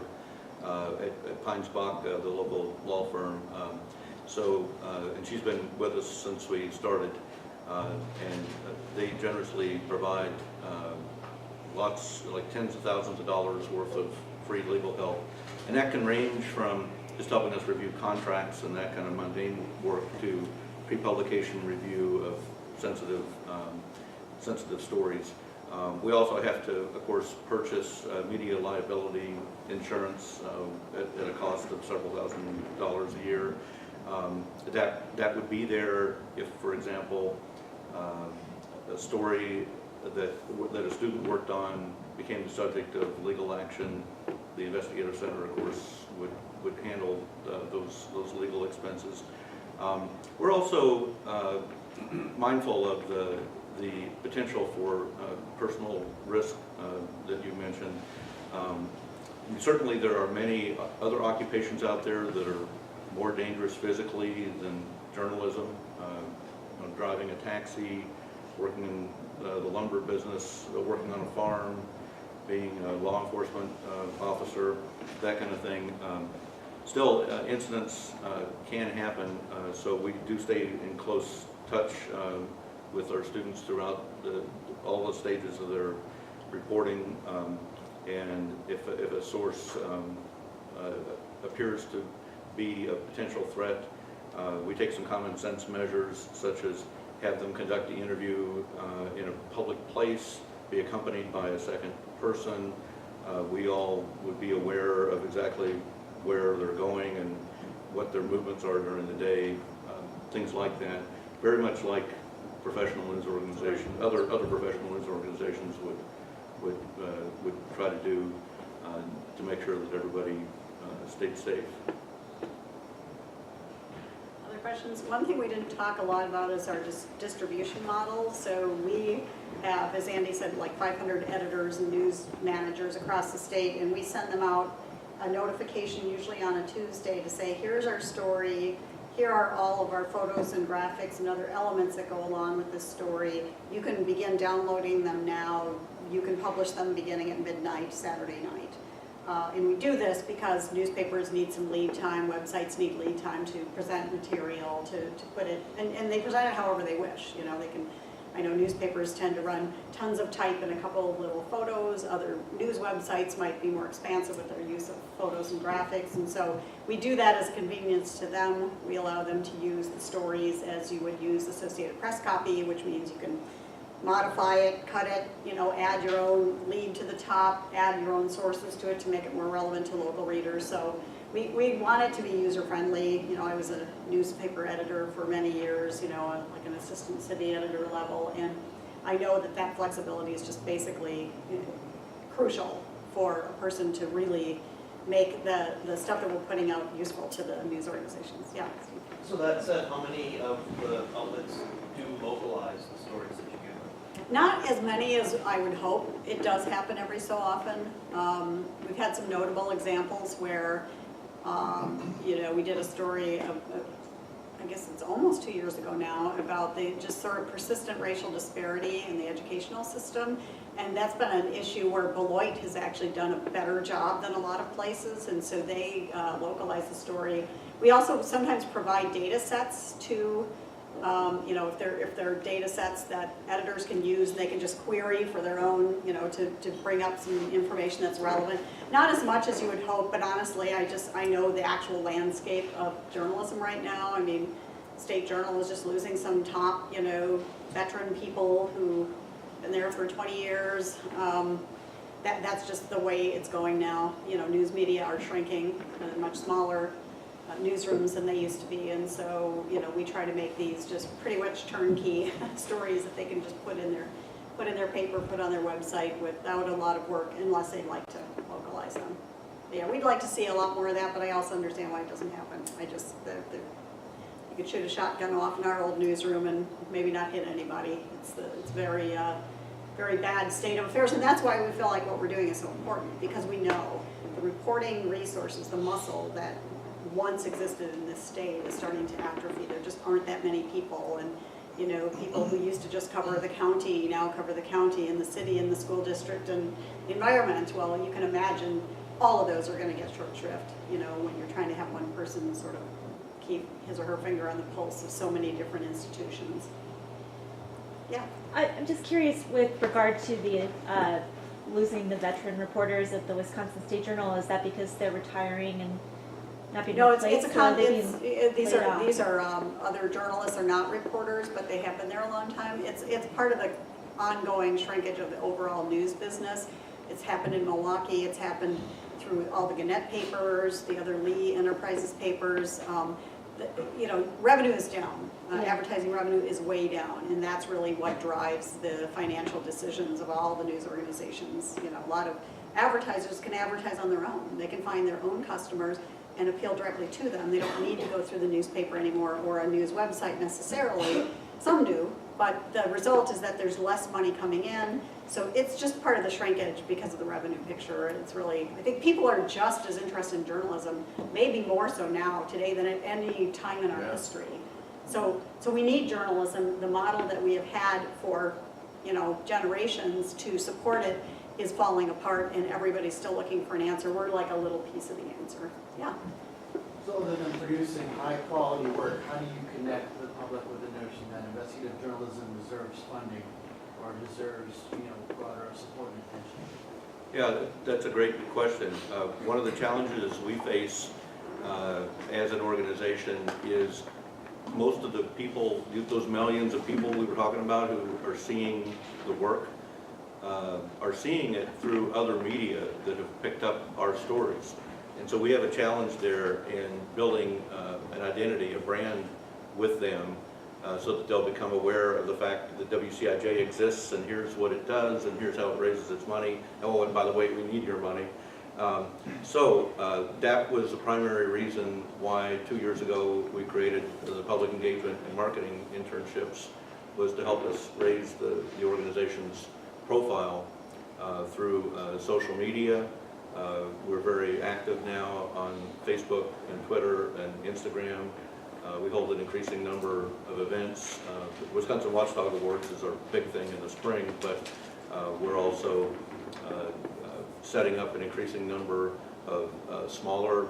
at Pines Bach, the local law firm. And she's been with us since we started. And they generously provide like tens of thousands of dollars worth of free legal help. And that can range from just helping us review contracts and that kind of mundane work to pre-publication review of sensitive stories. We also have to, of course, purchase media liability insurance at a cost of several $1,000s a year. That would be there if, for example, a story that a student worked on became the subject of legal action. The Investigative Center, of course, would handle those legal expenses. We're also mindful of the potential for personal risk that you mentioned. Certainly there are many other occupations out there that are more dangerous physically than journalism. Driving a taxi, working in the lumber business, working on a farm, being a law enforcement officer, that kind of thing. Still, incidents can happen, so we do stay in close touch with our students throughout all the stages of their reporting, and if a source appears to be a potential threat, we take some common sense measures, such as have them conduct the interview in a public place, be accompanied by a second person. We all would be aware of exactly where they're going and what their movements are during the day, things like that. Very much like professional news organizations, other professional news organizations would try to do to make sure that everybody stayed safe. Other questions? One thing we didn't talk a lot about is our distribution model. So we have, as Andy said, like 500 editors and news managers across the state, and we send them out a notification usually on a Tuesday to say, here's our story, here are all of our photos and graphics and other elements that go along with this story. You can begin downloading them now. You can publish them beginning at midnight, Saturday night. And we do this because newspapers need some lead time, websites need lead time to present material, to put it, and they present it however they wish. I know newspapers tend to run tons of type and a couple of little photos. Other news websites might be more expansive with their use of photos and graphics. And so we do that as a convenience to them. We allow them to use the stories as you would use Associated Press copy, which means you can modify it, cut it, add your own lead to the top, add your own sources to it to make it more relevant to local readers. So we want it to be user-friendly. I was a newspaper editor for many years, like an assistant city editor level, and I know that flexibility is just basically crucial for a person to really make the stuff that we're putting out useful to the news organizations. Yeah. So that said, how many of the outlets do localize the stories that you give them? Not as many as I would hope. It does happen every so often. We've had some notable examples where we did a story of, I guess it's almost 2 years ago now, about the just sort of persistent racial disparity in the educational system. And that's been an issue where Beloit has actually done a better job than a lot of places, and so they localize the story. We also sometimes provide data sets to, if they're data sets that editors can use, and they can just query for their own, to bring up some information that's relevant. Not as much as you would hope, but honestly, I know the actual landscape of journalism right now. I mean, State Journal is just losing some top, veteran people who've been there for 20 years. That's just the way it's going now. News media are shrinking, much smaller newsrooms than they used to be, and so we try to make these just pretty much turnkey stories that they can just put in their paper, put on their website without a lot of work, unless they like to localize them. Yeah, we'd like to see a lot more of that, but I also understand why it doesn't happen. You could shoot a shotgun off in our old newsroom and maybe not hit anybody. It's very very bad state of affairs, and that's why we feel like what we're doing is so important, because we know the reporting resources, the muscle that once existed in this state is starting to atrophy. There just aren't that many people, and people who used to just cover the county now cover the county and the city and the school district and the environment. Well, you can imagine all of those are going to get short shrift, when you're trying to have one person sort of keep his or her finger on the pulse of so many different institutions. Yeah. I'm just curious with regard to the losing the veteran reporters at the Wisconsin State Journal. Is that because they're they're not being replaced? These are other journalists are not reporters, but they have been there a long time. It's part of the ongoing shrinkage of the overall news business. It's happened in Milwaukee. It's happened through all the Gannett papers, the other Lee Enterprises papers. Revenue is down. Advertising revenue is way down, and that's really what drives the financial decisions of all the news organizations. A lot of advertisers can advertise on their own. They can find their own customers and appeal directly to them. They don't need to go through the newspaper anymore or a news website necessarily. Some do, but the result is that there's less money coming in. So it's just part of the shrinkage because of the revenue picture. It's really, I think people are just as interested in journalism, maybe more so now today than at any time in our history. So we need journalism. The model that we have had for generations to support it is falling apart, and everybody's still looking for an answer. We're like a little piece of the answer. Yeah. So other than producing high quality work, how do you connect the public with the notion that investigative journalism deserves funding or deserves broader support and attention? Yeah, that's a great question. One of the challenges we face as an organization is most of the people, those millions of people we were talking about who are seeing the work, are seeing it through other media that have picked up our stories. And so we have a challenge there in building an identity, a brand with them, so that they'll become aware of the fact that WCIJ exists, and here's what it does, and here's how it raises its money. Oh, and by the way, we need your money. That was the primary reason why 2 years ago we created the public engagement and marketing internships, was to help us raise the organization's profile through social media. We're very active now on Facebook and Twitter and Instagram. We hold an increasing number of events. The Wisconsin Watchdog Awards is our big thing in the spring, but we're also setting up an increasing number smaller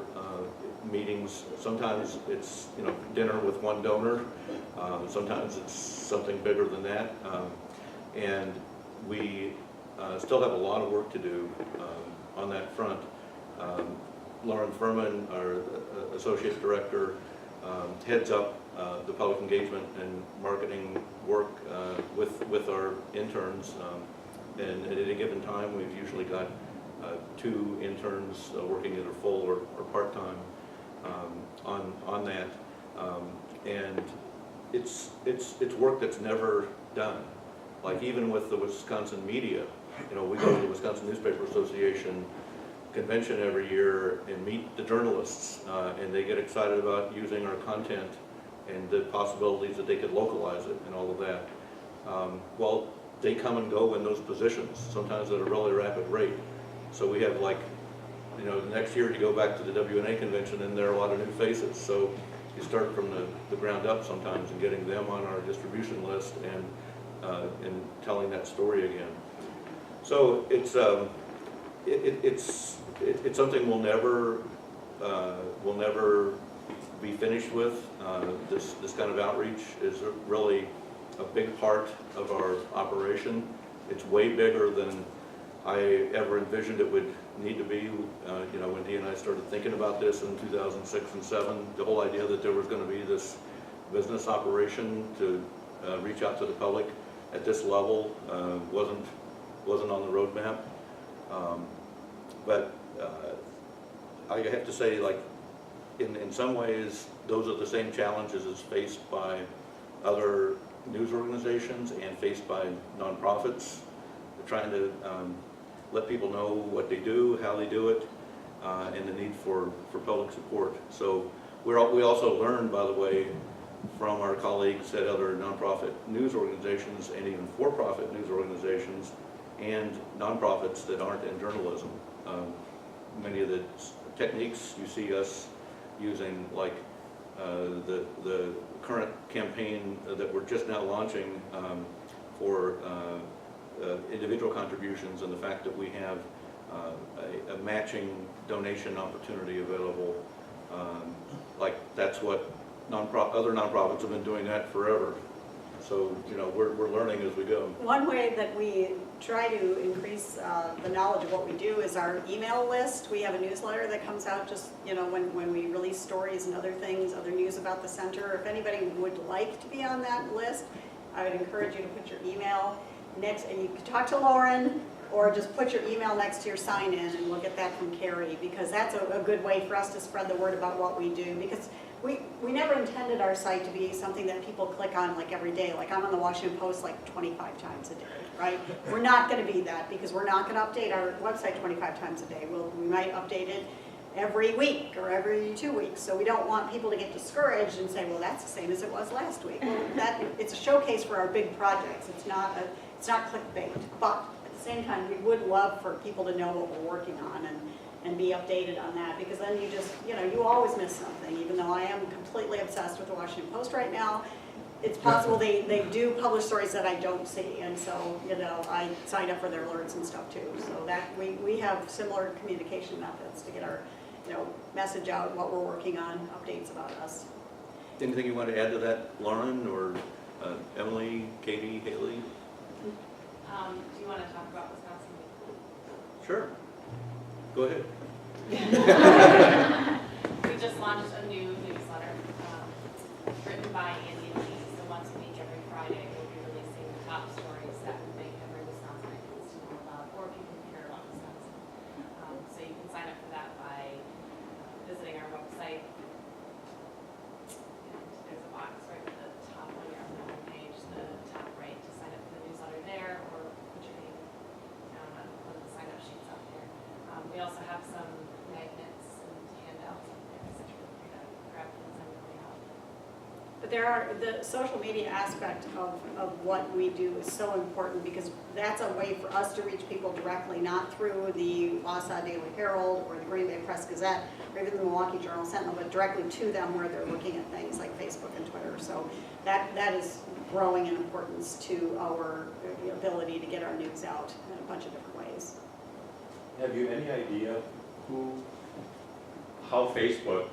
meetings. Sometimes it's, dinner with one donor. Sometimes it's something bigger than that. And we still have a lot of work to do on that front. Lauren Furman, our Associate Director, heads up the public engagement and marketing work with our interns. And at any given time, we've usually got 2 interns working either full or part-time on that. And it's work that's never done. Like even with the Wisconsin media, we go to the Wisconsin Newspaper Association convention every year and meet the journalists, and they get excited about using our content and the possibilities that they could localize it and all of that. Well, they come and go in those positions, sometimes at a really rapid rate. So we have the next year you go back to the WNA convention and there are a lot of new faces. So you start from the ground up sometimes and getting them on our distribution list and telling that story again. So it's something we'll never be finished with. This kind of outreach is really a big part of our operation. It's way bigger than I ever envisioned it would need to be. When Dee and I started thinking about this in 2006 and 2007, the whole idea that there was going to be this business operation to reach out to the public at this level wasn't on the roadmap. But I have to say, in some ways, those are the same challenges as faced by other news organizations and faced by nonprofits. They're trying to let people know what they do, how they do it, and the need for public support. So we also learn, by the way, from our colleagues at other nonprofit news organizations and even for-profit news organizations and nonprofits that aren't in journalism. Many of the techniques you see us using, like the current campaign that we're just now launching for individual contributions, and the fact that we have a matching donation opportunity available. That's what other nonprofits have been doing that forever. So, we're learning as we go. One way that we try to increase the knowledge of what we do is our email list. We have a newsletter that comes out just, when we release stories and other things, other news about the center. If anybody would like to be on that list, I would encourage you to put your email next, and you can talk to Lauren, or just put your email next to your sign-in, and we'll get that from Carrie, because that's a good way for us to spread the word about what we do. Because we never intended our site to be something that people click on every day. I'm on the Washington Post 25 times a day, right? We're not going to be that, because we're not going to update our website 25 times a day. We might update it every week or every 2 weeks. So we don't want people to get discouraged and say, well, that's the same as it was last week. Well, it's a showcase for our big projects. It's not clickbait. But at the same time, we would love for people to know what we're working on and be updated on that, because then you always miss something. Even though I am completely obsessed with the Washington Post right now, it's possible they do publish stories that I don't see, and so I sign up for their alerts and stuff too. So that we have similar communication methods to get our message out, what we're working on, updates about us. Anything you want to add to that, Lauren, or Emily, Katie, Haley? Do you want to talk about Wisconsin? Sure. Go ahead. We just launched a new newsletter written by Andy and Lee. So once a week, every Friday, we'll be releasing the top stories that would make every Wisconsinites to know about, or people who care about Wisconsin. So you can sign up for that by visiting our website. And there's a box right at the top when you're on the homepage, the top right, to sign up for the newsletter there, or put your name down on one of the sign-up sheets out there. We also have some magnets and handouts up there, so you're free to grab things on your way out. But the social media aspect of what we do is so important, because that's a way for us to reach people directly, not through the Wausau Daily Herald or the Green Bay Press Gazette or even the Milwaukee Journal Sentinel, but directly to them where they're looking at things like Facebook and Twitter. So that is growing in importance to our ability to get our news out in a bunch of different ways. Have you any idea who how Facebook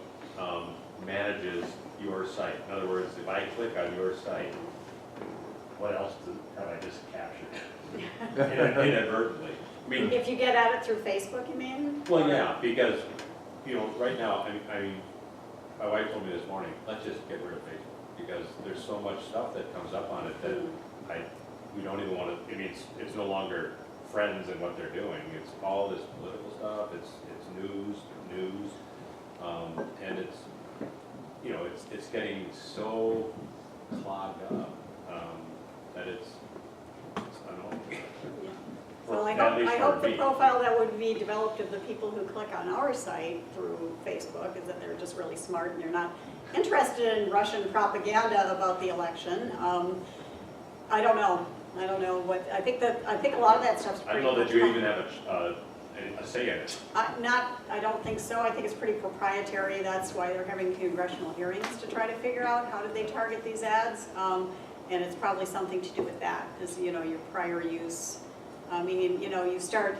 manages your site. In other words, if I click on your site, what else have I just captured inadvertently? I mean, If you get at it through Facebook, you mean? well, yeah, because, you know, right now, I mean, my wife told me this morning, let's just get rid of Facebook, because there's so much stuff that comes up on it that we don't even want to, I mean, it's no longer friends and what they're doing, it's all this political stuff, it's news, and it's, you know, it's getting so clogged up, that it's annoying. Yeah. Well, I At least hope for the me. profile that would be developed of the people who click on our site through Facebook is that they're just really smart and they're not interested in Russian propaganda about the election. I don't know. I don't know what, I think a lot of that stuff's I pretty. don't know that you even have a say in it. I don't think so. I think it's pretty proprietary. That's why they're having congressional hearings to try to figure out how did they target these ads. And it's probably something to do with that, is, you know, your prior use. I mean, you know, you start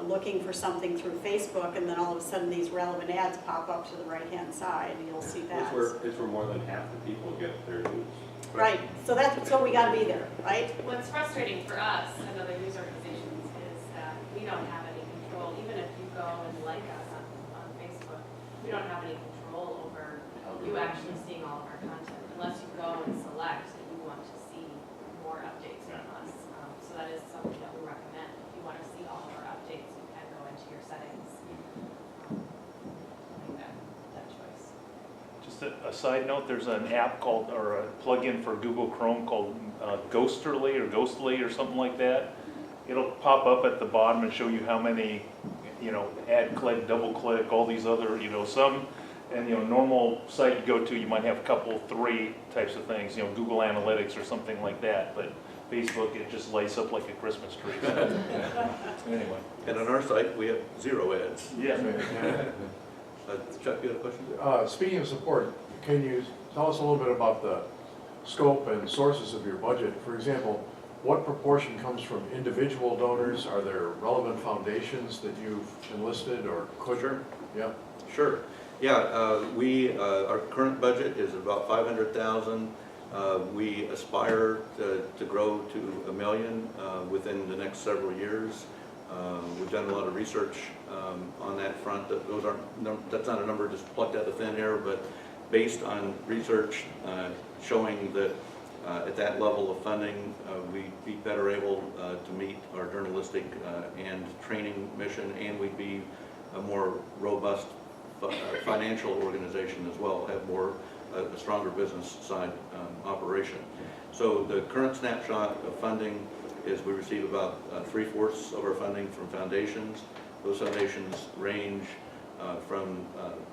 looking for something through Facebook and then all of a sudden these relevant ads pop up to the right-hand side and you'll see that. It's where more than half the people get their news. Right, so we gotta be there, right? What's frustrating for us and other news organizations is that we don't have any control, even if you go and like us on Facebook, we don't have any control over you actually seeing all of our content, unless you go and select that you want to see more updates from us. So that is something that we recommend. If you want to see all of our updates, you can go into your settings, make that choice. Just a side note, there's an app called, or a plugin for Google Chrome called Ghostly or something like that. It'll pop up at the bottom and show you how many, you know, add click, double click, all these other, you know, some, and, you know, normal site you go to, you might have a couple, 3 types of things, you know, Google Analytics or something like that, but Facebook, it just lights up like a Christmas tree. So, anyway. And on our site, we have 0 ads. Yeah. Chuck, you had a question? Speaking of support, can you tell us a little bit about the scope and sources of your budget? For example, what proportion comes from individual donors? Are there relevant foundations that you've enlisted or could? Sure. Yeah. Sure. Yeah, our current budget is about 500,000. We aspire to grow to $1 million within the next several years. We've done a lot of research on that front. That's not a number just plucked out of thin air, but based on research showing that at that level of funding, we'd be better able to meet our journalistic and training mission, and we'd be a more robust financial organization as well, have a stronger business side operation. So the current snapshot of funding is we receive about 3/4 of our funding from foundations. Those foundations range from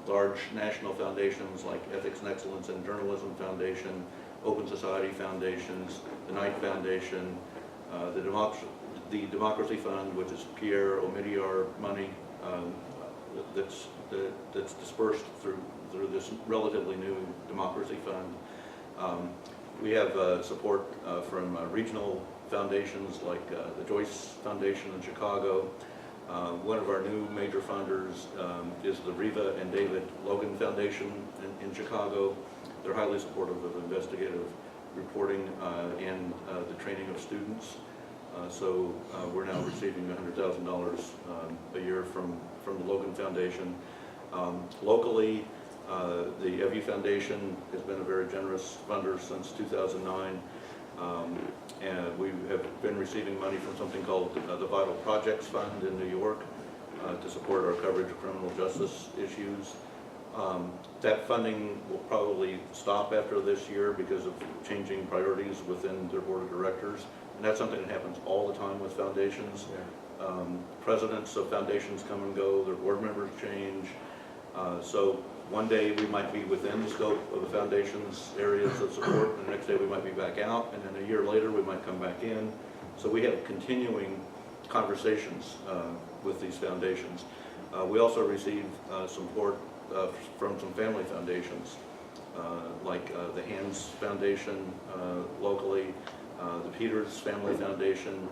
large national foundations like Ethics and Excellence in Journalism Foundation, Open Society Foundations, the Knight Foundation, the Democracy Fund, which is Pierre Omidyar money that's dispersed through this relatively new Democracy Fund. We have support from regional foundations like the Joyce Foundation in Chicago. One of our new major funders is the Riva and David Logan Foundation in Chicago. They're highly supportive of investigative reporting and the training of students. So we're now receiving $100,000 a year from the Logan Foundation. Locally, the EVU Foundation has been a very generous funder since 2009. And we have been receiving money from something called the Vital Projects Fund in New York to support our coverage of criminal justice issues. That funding will probably stop after this year because of changing priorities within their board of directors. And that's something that happens all the time with foundations. Presidents of foundations come and go, their board members change. So one day we might be within the scope of the foundation's areas of support, and the next day we might be back out, and then a year later we might come back in. So we have continuing conversations with these foundations. We also receive support from some family foundations, like the Hands Foundation locally, the Peters Family Foundation,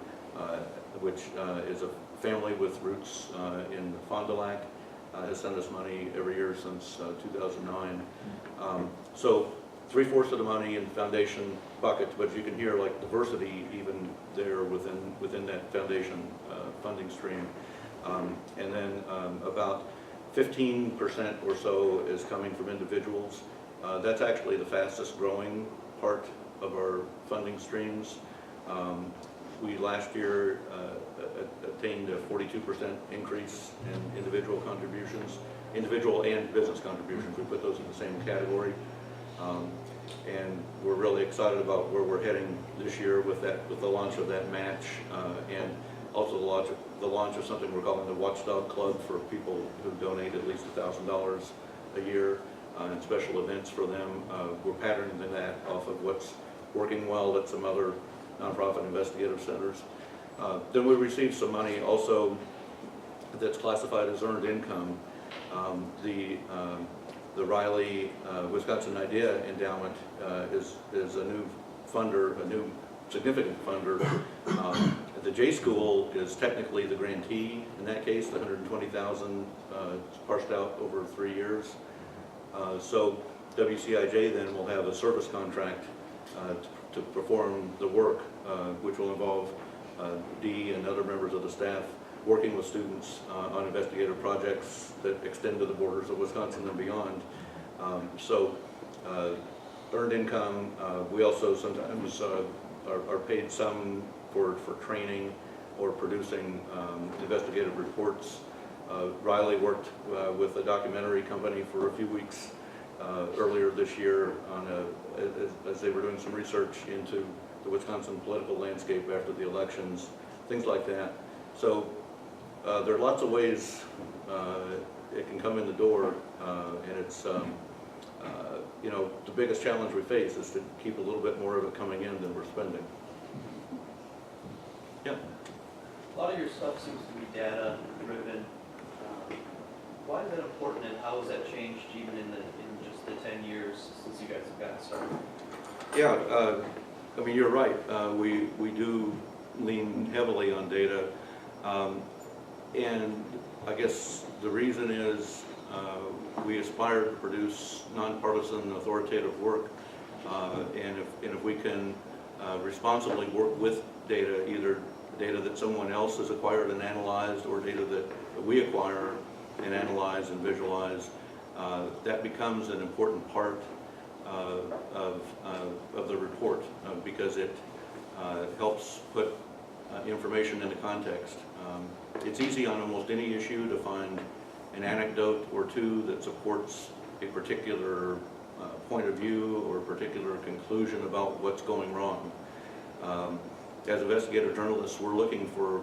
which is a family with roots in Fond du Lac, has sent us money every year since 2009. So 3/4 of the money in foundation bucket, but you can hear like diversity even there within that foundation funding stream. And then about 15% or so is coming from individuals. That's actually the fastest growing part of our funding streams. We last year attained a 42% increase in individual contributions, individual and business contributions. We put those in the same category. And we're really excited about where we're heading this year with the launch of that match, and also the launch of something we're calling the Watchdog Club for people who donate at least $1,000 a year, and special events for them. We're patterning that off of what's working well at some other nonprofit investigative centers. Then we received some money also that's classified as earned income. The Riley Wisconsin Idea Endowment is a new funder, a new significant funder. The J School is technically the grantee in that case. The $120,000 parsed out over 3 years. So WCIJ then will have a service contract to perform the work, which will involve Dee and other members of the staff working with students on investigative projects that extend to the borders of Wisconsin and beyond. So earned income, we also sometimes are paid some for training or producing investigative reports. Riley worked with a documentary company for a few weeks earlier this year as they were doing some research into the Wisconsin political landscape after the elections, things like that. So there are lots of ways it can come in the door, and it's, you know, the biggest challenge we face is to keep a little bit more of it coming in than we're spending. Yeah. A lot of your stuff seems to be data driven. Why is that important, and how has that changed even in just the 10 years since you guys have gotten started? Yeah, I mean, you're right. We do lean heavily on data. And I guess the reason is we aspire to produce nonpartisan, authoritative work. And if we can responsibly work with data, either data that someone else has acquired and analyzed or data that we acquire and analyze and visualize, that becomes an important part of the report because it helps put information into context. It's easy on almost any issue to find an anecdote or two that supports a particular point of view or a particular conclusion about what's going wrong. As investigative journalists, we're looking for,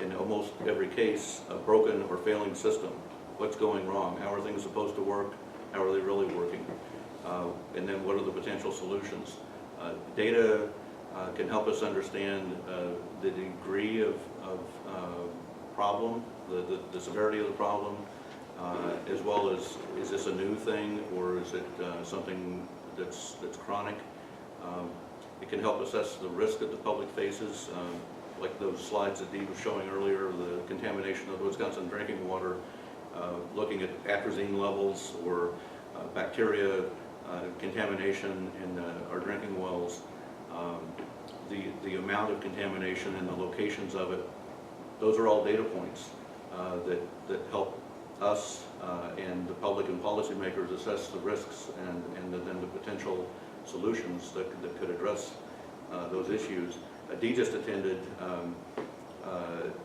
in almost every case, a broken or failing system. What's going wrong? How are things supposed to work? How are they really working? And then what are the potential solutions? Data can help us understand the degree of problem, the severity of the problem, as well as is this a new thing or is it something that's chronic? It can help assess the risk that the public faces, like those slides that Dee was showing earlier, the contamination of Wisconsin drinking water, looking at atrazine levels or bacteria contamination in our drinking wells, the amount of contamination and the locations of it. Those are all data points that help us and the public and policymakers assess the risks and then the potential solutions that could address those issues. Dee just attended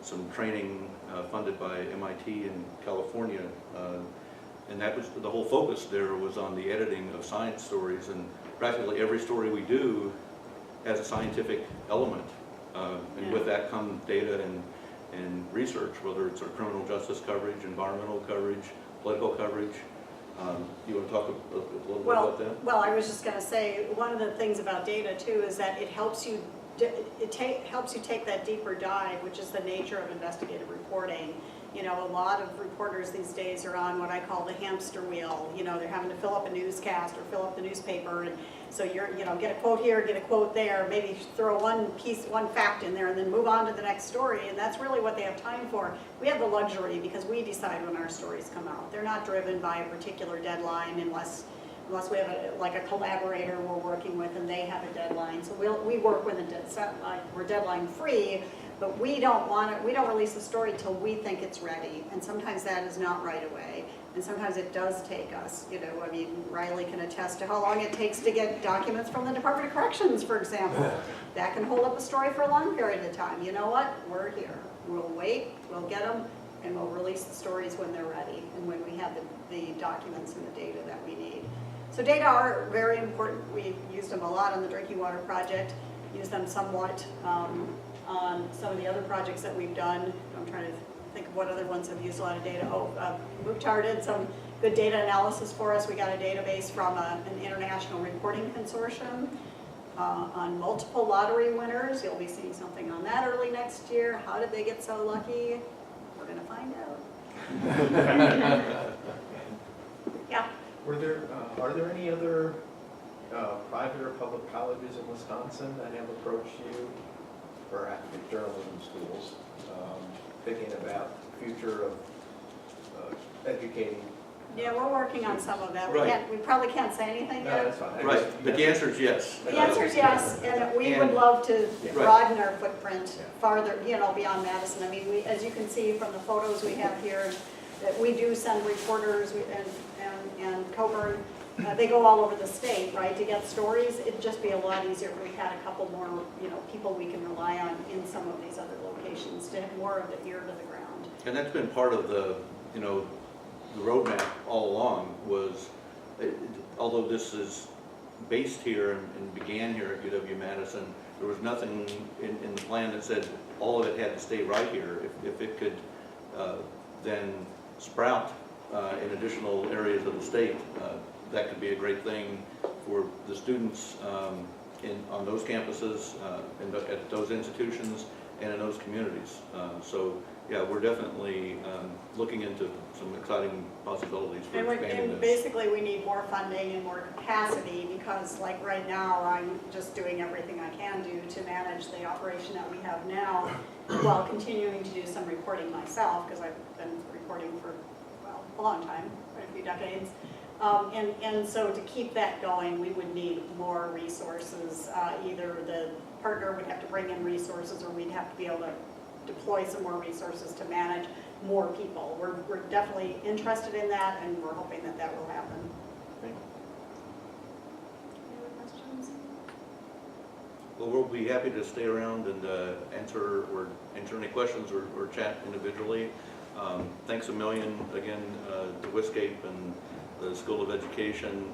some training funded by MIT in California, and that was the whole focus there was on the editing of science stories, and practically every story we do has a scientific element, and with that come data and research, whether it's our criminal justice coverage, environmental coverage, political coverage. You want to talk a little bit about that? Well, I was just going to say, one of the things about data too is that it helps you helps you take that deeper dive, which is the nature of investigative reporting, You know, a lot of reporters these days are on what I call the hamster wheel. You know, they're having to fill up a newscast or fill up the newspaper, and so you're, you know, get a quote here, get a quote there, maybe throw one fact in there and then move on to the next story, and that's really what they have time for. We have the luxury because we decide when our stories come out. They're not driven by a particular deadline unless we have like a collaborator we're working with and they have a deadline. So we work with it's not like we're deadline free, but we don't release a story till we think it's ready. And sometimes that is not right away. And sometimes it does take us, you know, I mean, Riley can attest to how long it takes to get documents from the Department of Corrections, for example. That can hold up a story for a long period of time. You know what? We're here. We'll wait, we'll get them, and we'll release the stories when they're ready and when we have the documents and the data that we need. So data are very important. We've used them a lot on the Drinking Water Project, used them somewhat on some of the other projects that we've done. I'm trying to think of what other ones have used a lot of data. Mukhtar did some good data analysis for us. We got a database from an international reporting consortium on multiple lottery winners. You'll be seeing something on that early next year. How did they get so lucky? We're going to find out. Yeah. Are there any other private or public colleges in Wisconsin that have approached you, or academic journalism schools, thinking about the future of educating? Yeah, we're working on some of that. Right. We probably can't say anything No, yet. that's fine. Right, but the answer is yes. The answer is yes, and we would love to broaden our footprint farther, you know, beyond Madison. I mean, as you can see from the photos we have here, that we do send reporters and Coburn, they go all over the state, right, to get stories. It'd just be a lot easier if we had a couple more, you know, people we can rely on in some of these other locations to have more of the ear to the ground. And that's been part of the, you know, the roadmap all along was, although this is based here and began here at UW-Madison, there was nothing in the plan that said all of it had to stay right here. If it could then sprout in additional areas of the state, that could be a great thing for the students on those campuses, at those institutions, and in those communities. So yeah, we're definitely looking into some exciting possibilities for expanding And this. basically we need more funding and more capacity because like right now I'm just doing everything I can do to manage the operation that we have now while continuing to do some reporting myself because I've been reporting for, well, a long time, quite a few decades. And so to keep that going, we would need more resources. Either the partner would have to bring in resources or we'd have to be able to deploy some more resources to manage more people. We're definitely interested in that and we're hoping that that will happen. Thank you. Any other questions? Well, we'll be happy to stay around and answer any questions or chat individually. Thanks a million again to WISCAPE and the School of Education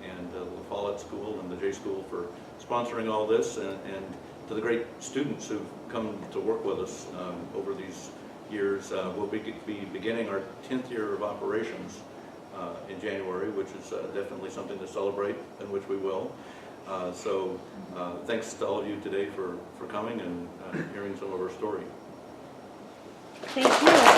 and the Follett School and the J School for sponsoring all this, and to the great students who've come to work with us over these years. We'll be beginning our 10th year of operations in January, which is definitely something to celebrate, and which we will. So thanks to all of you today for coming and hearing some of our story. Thank you.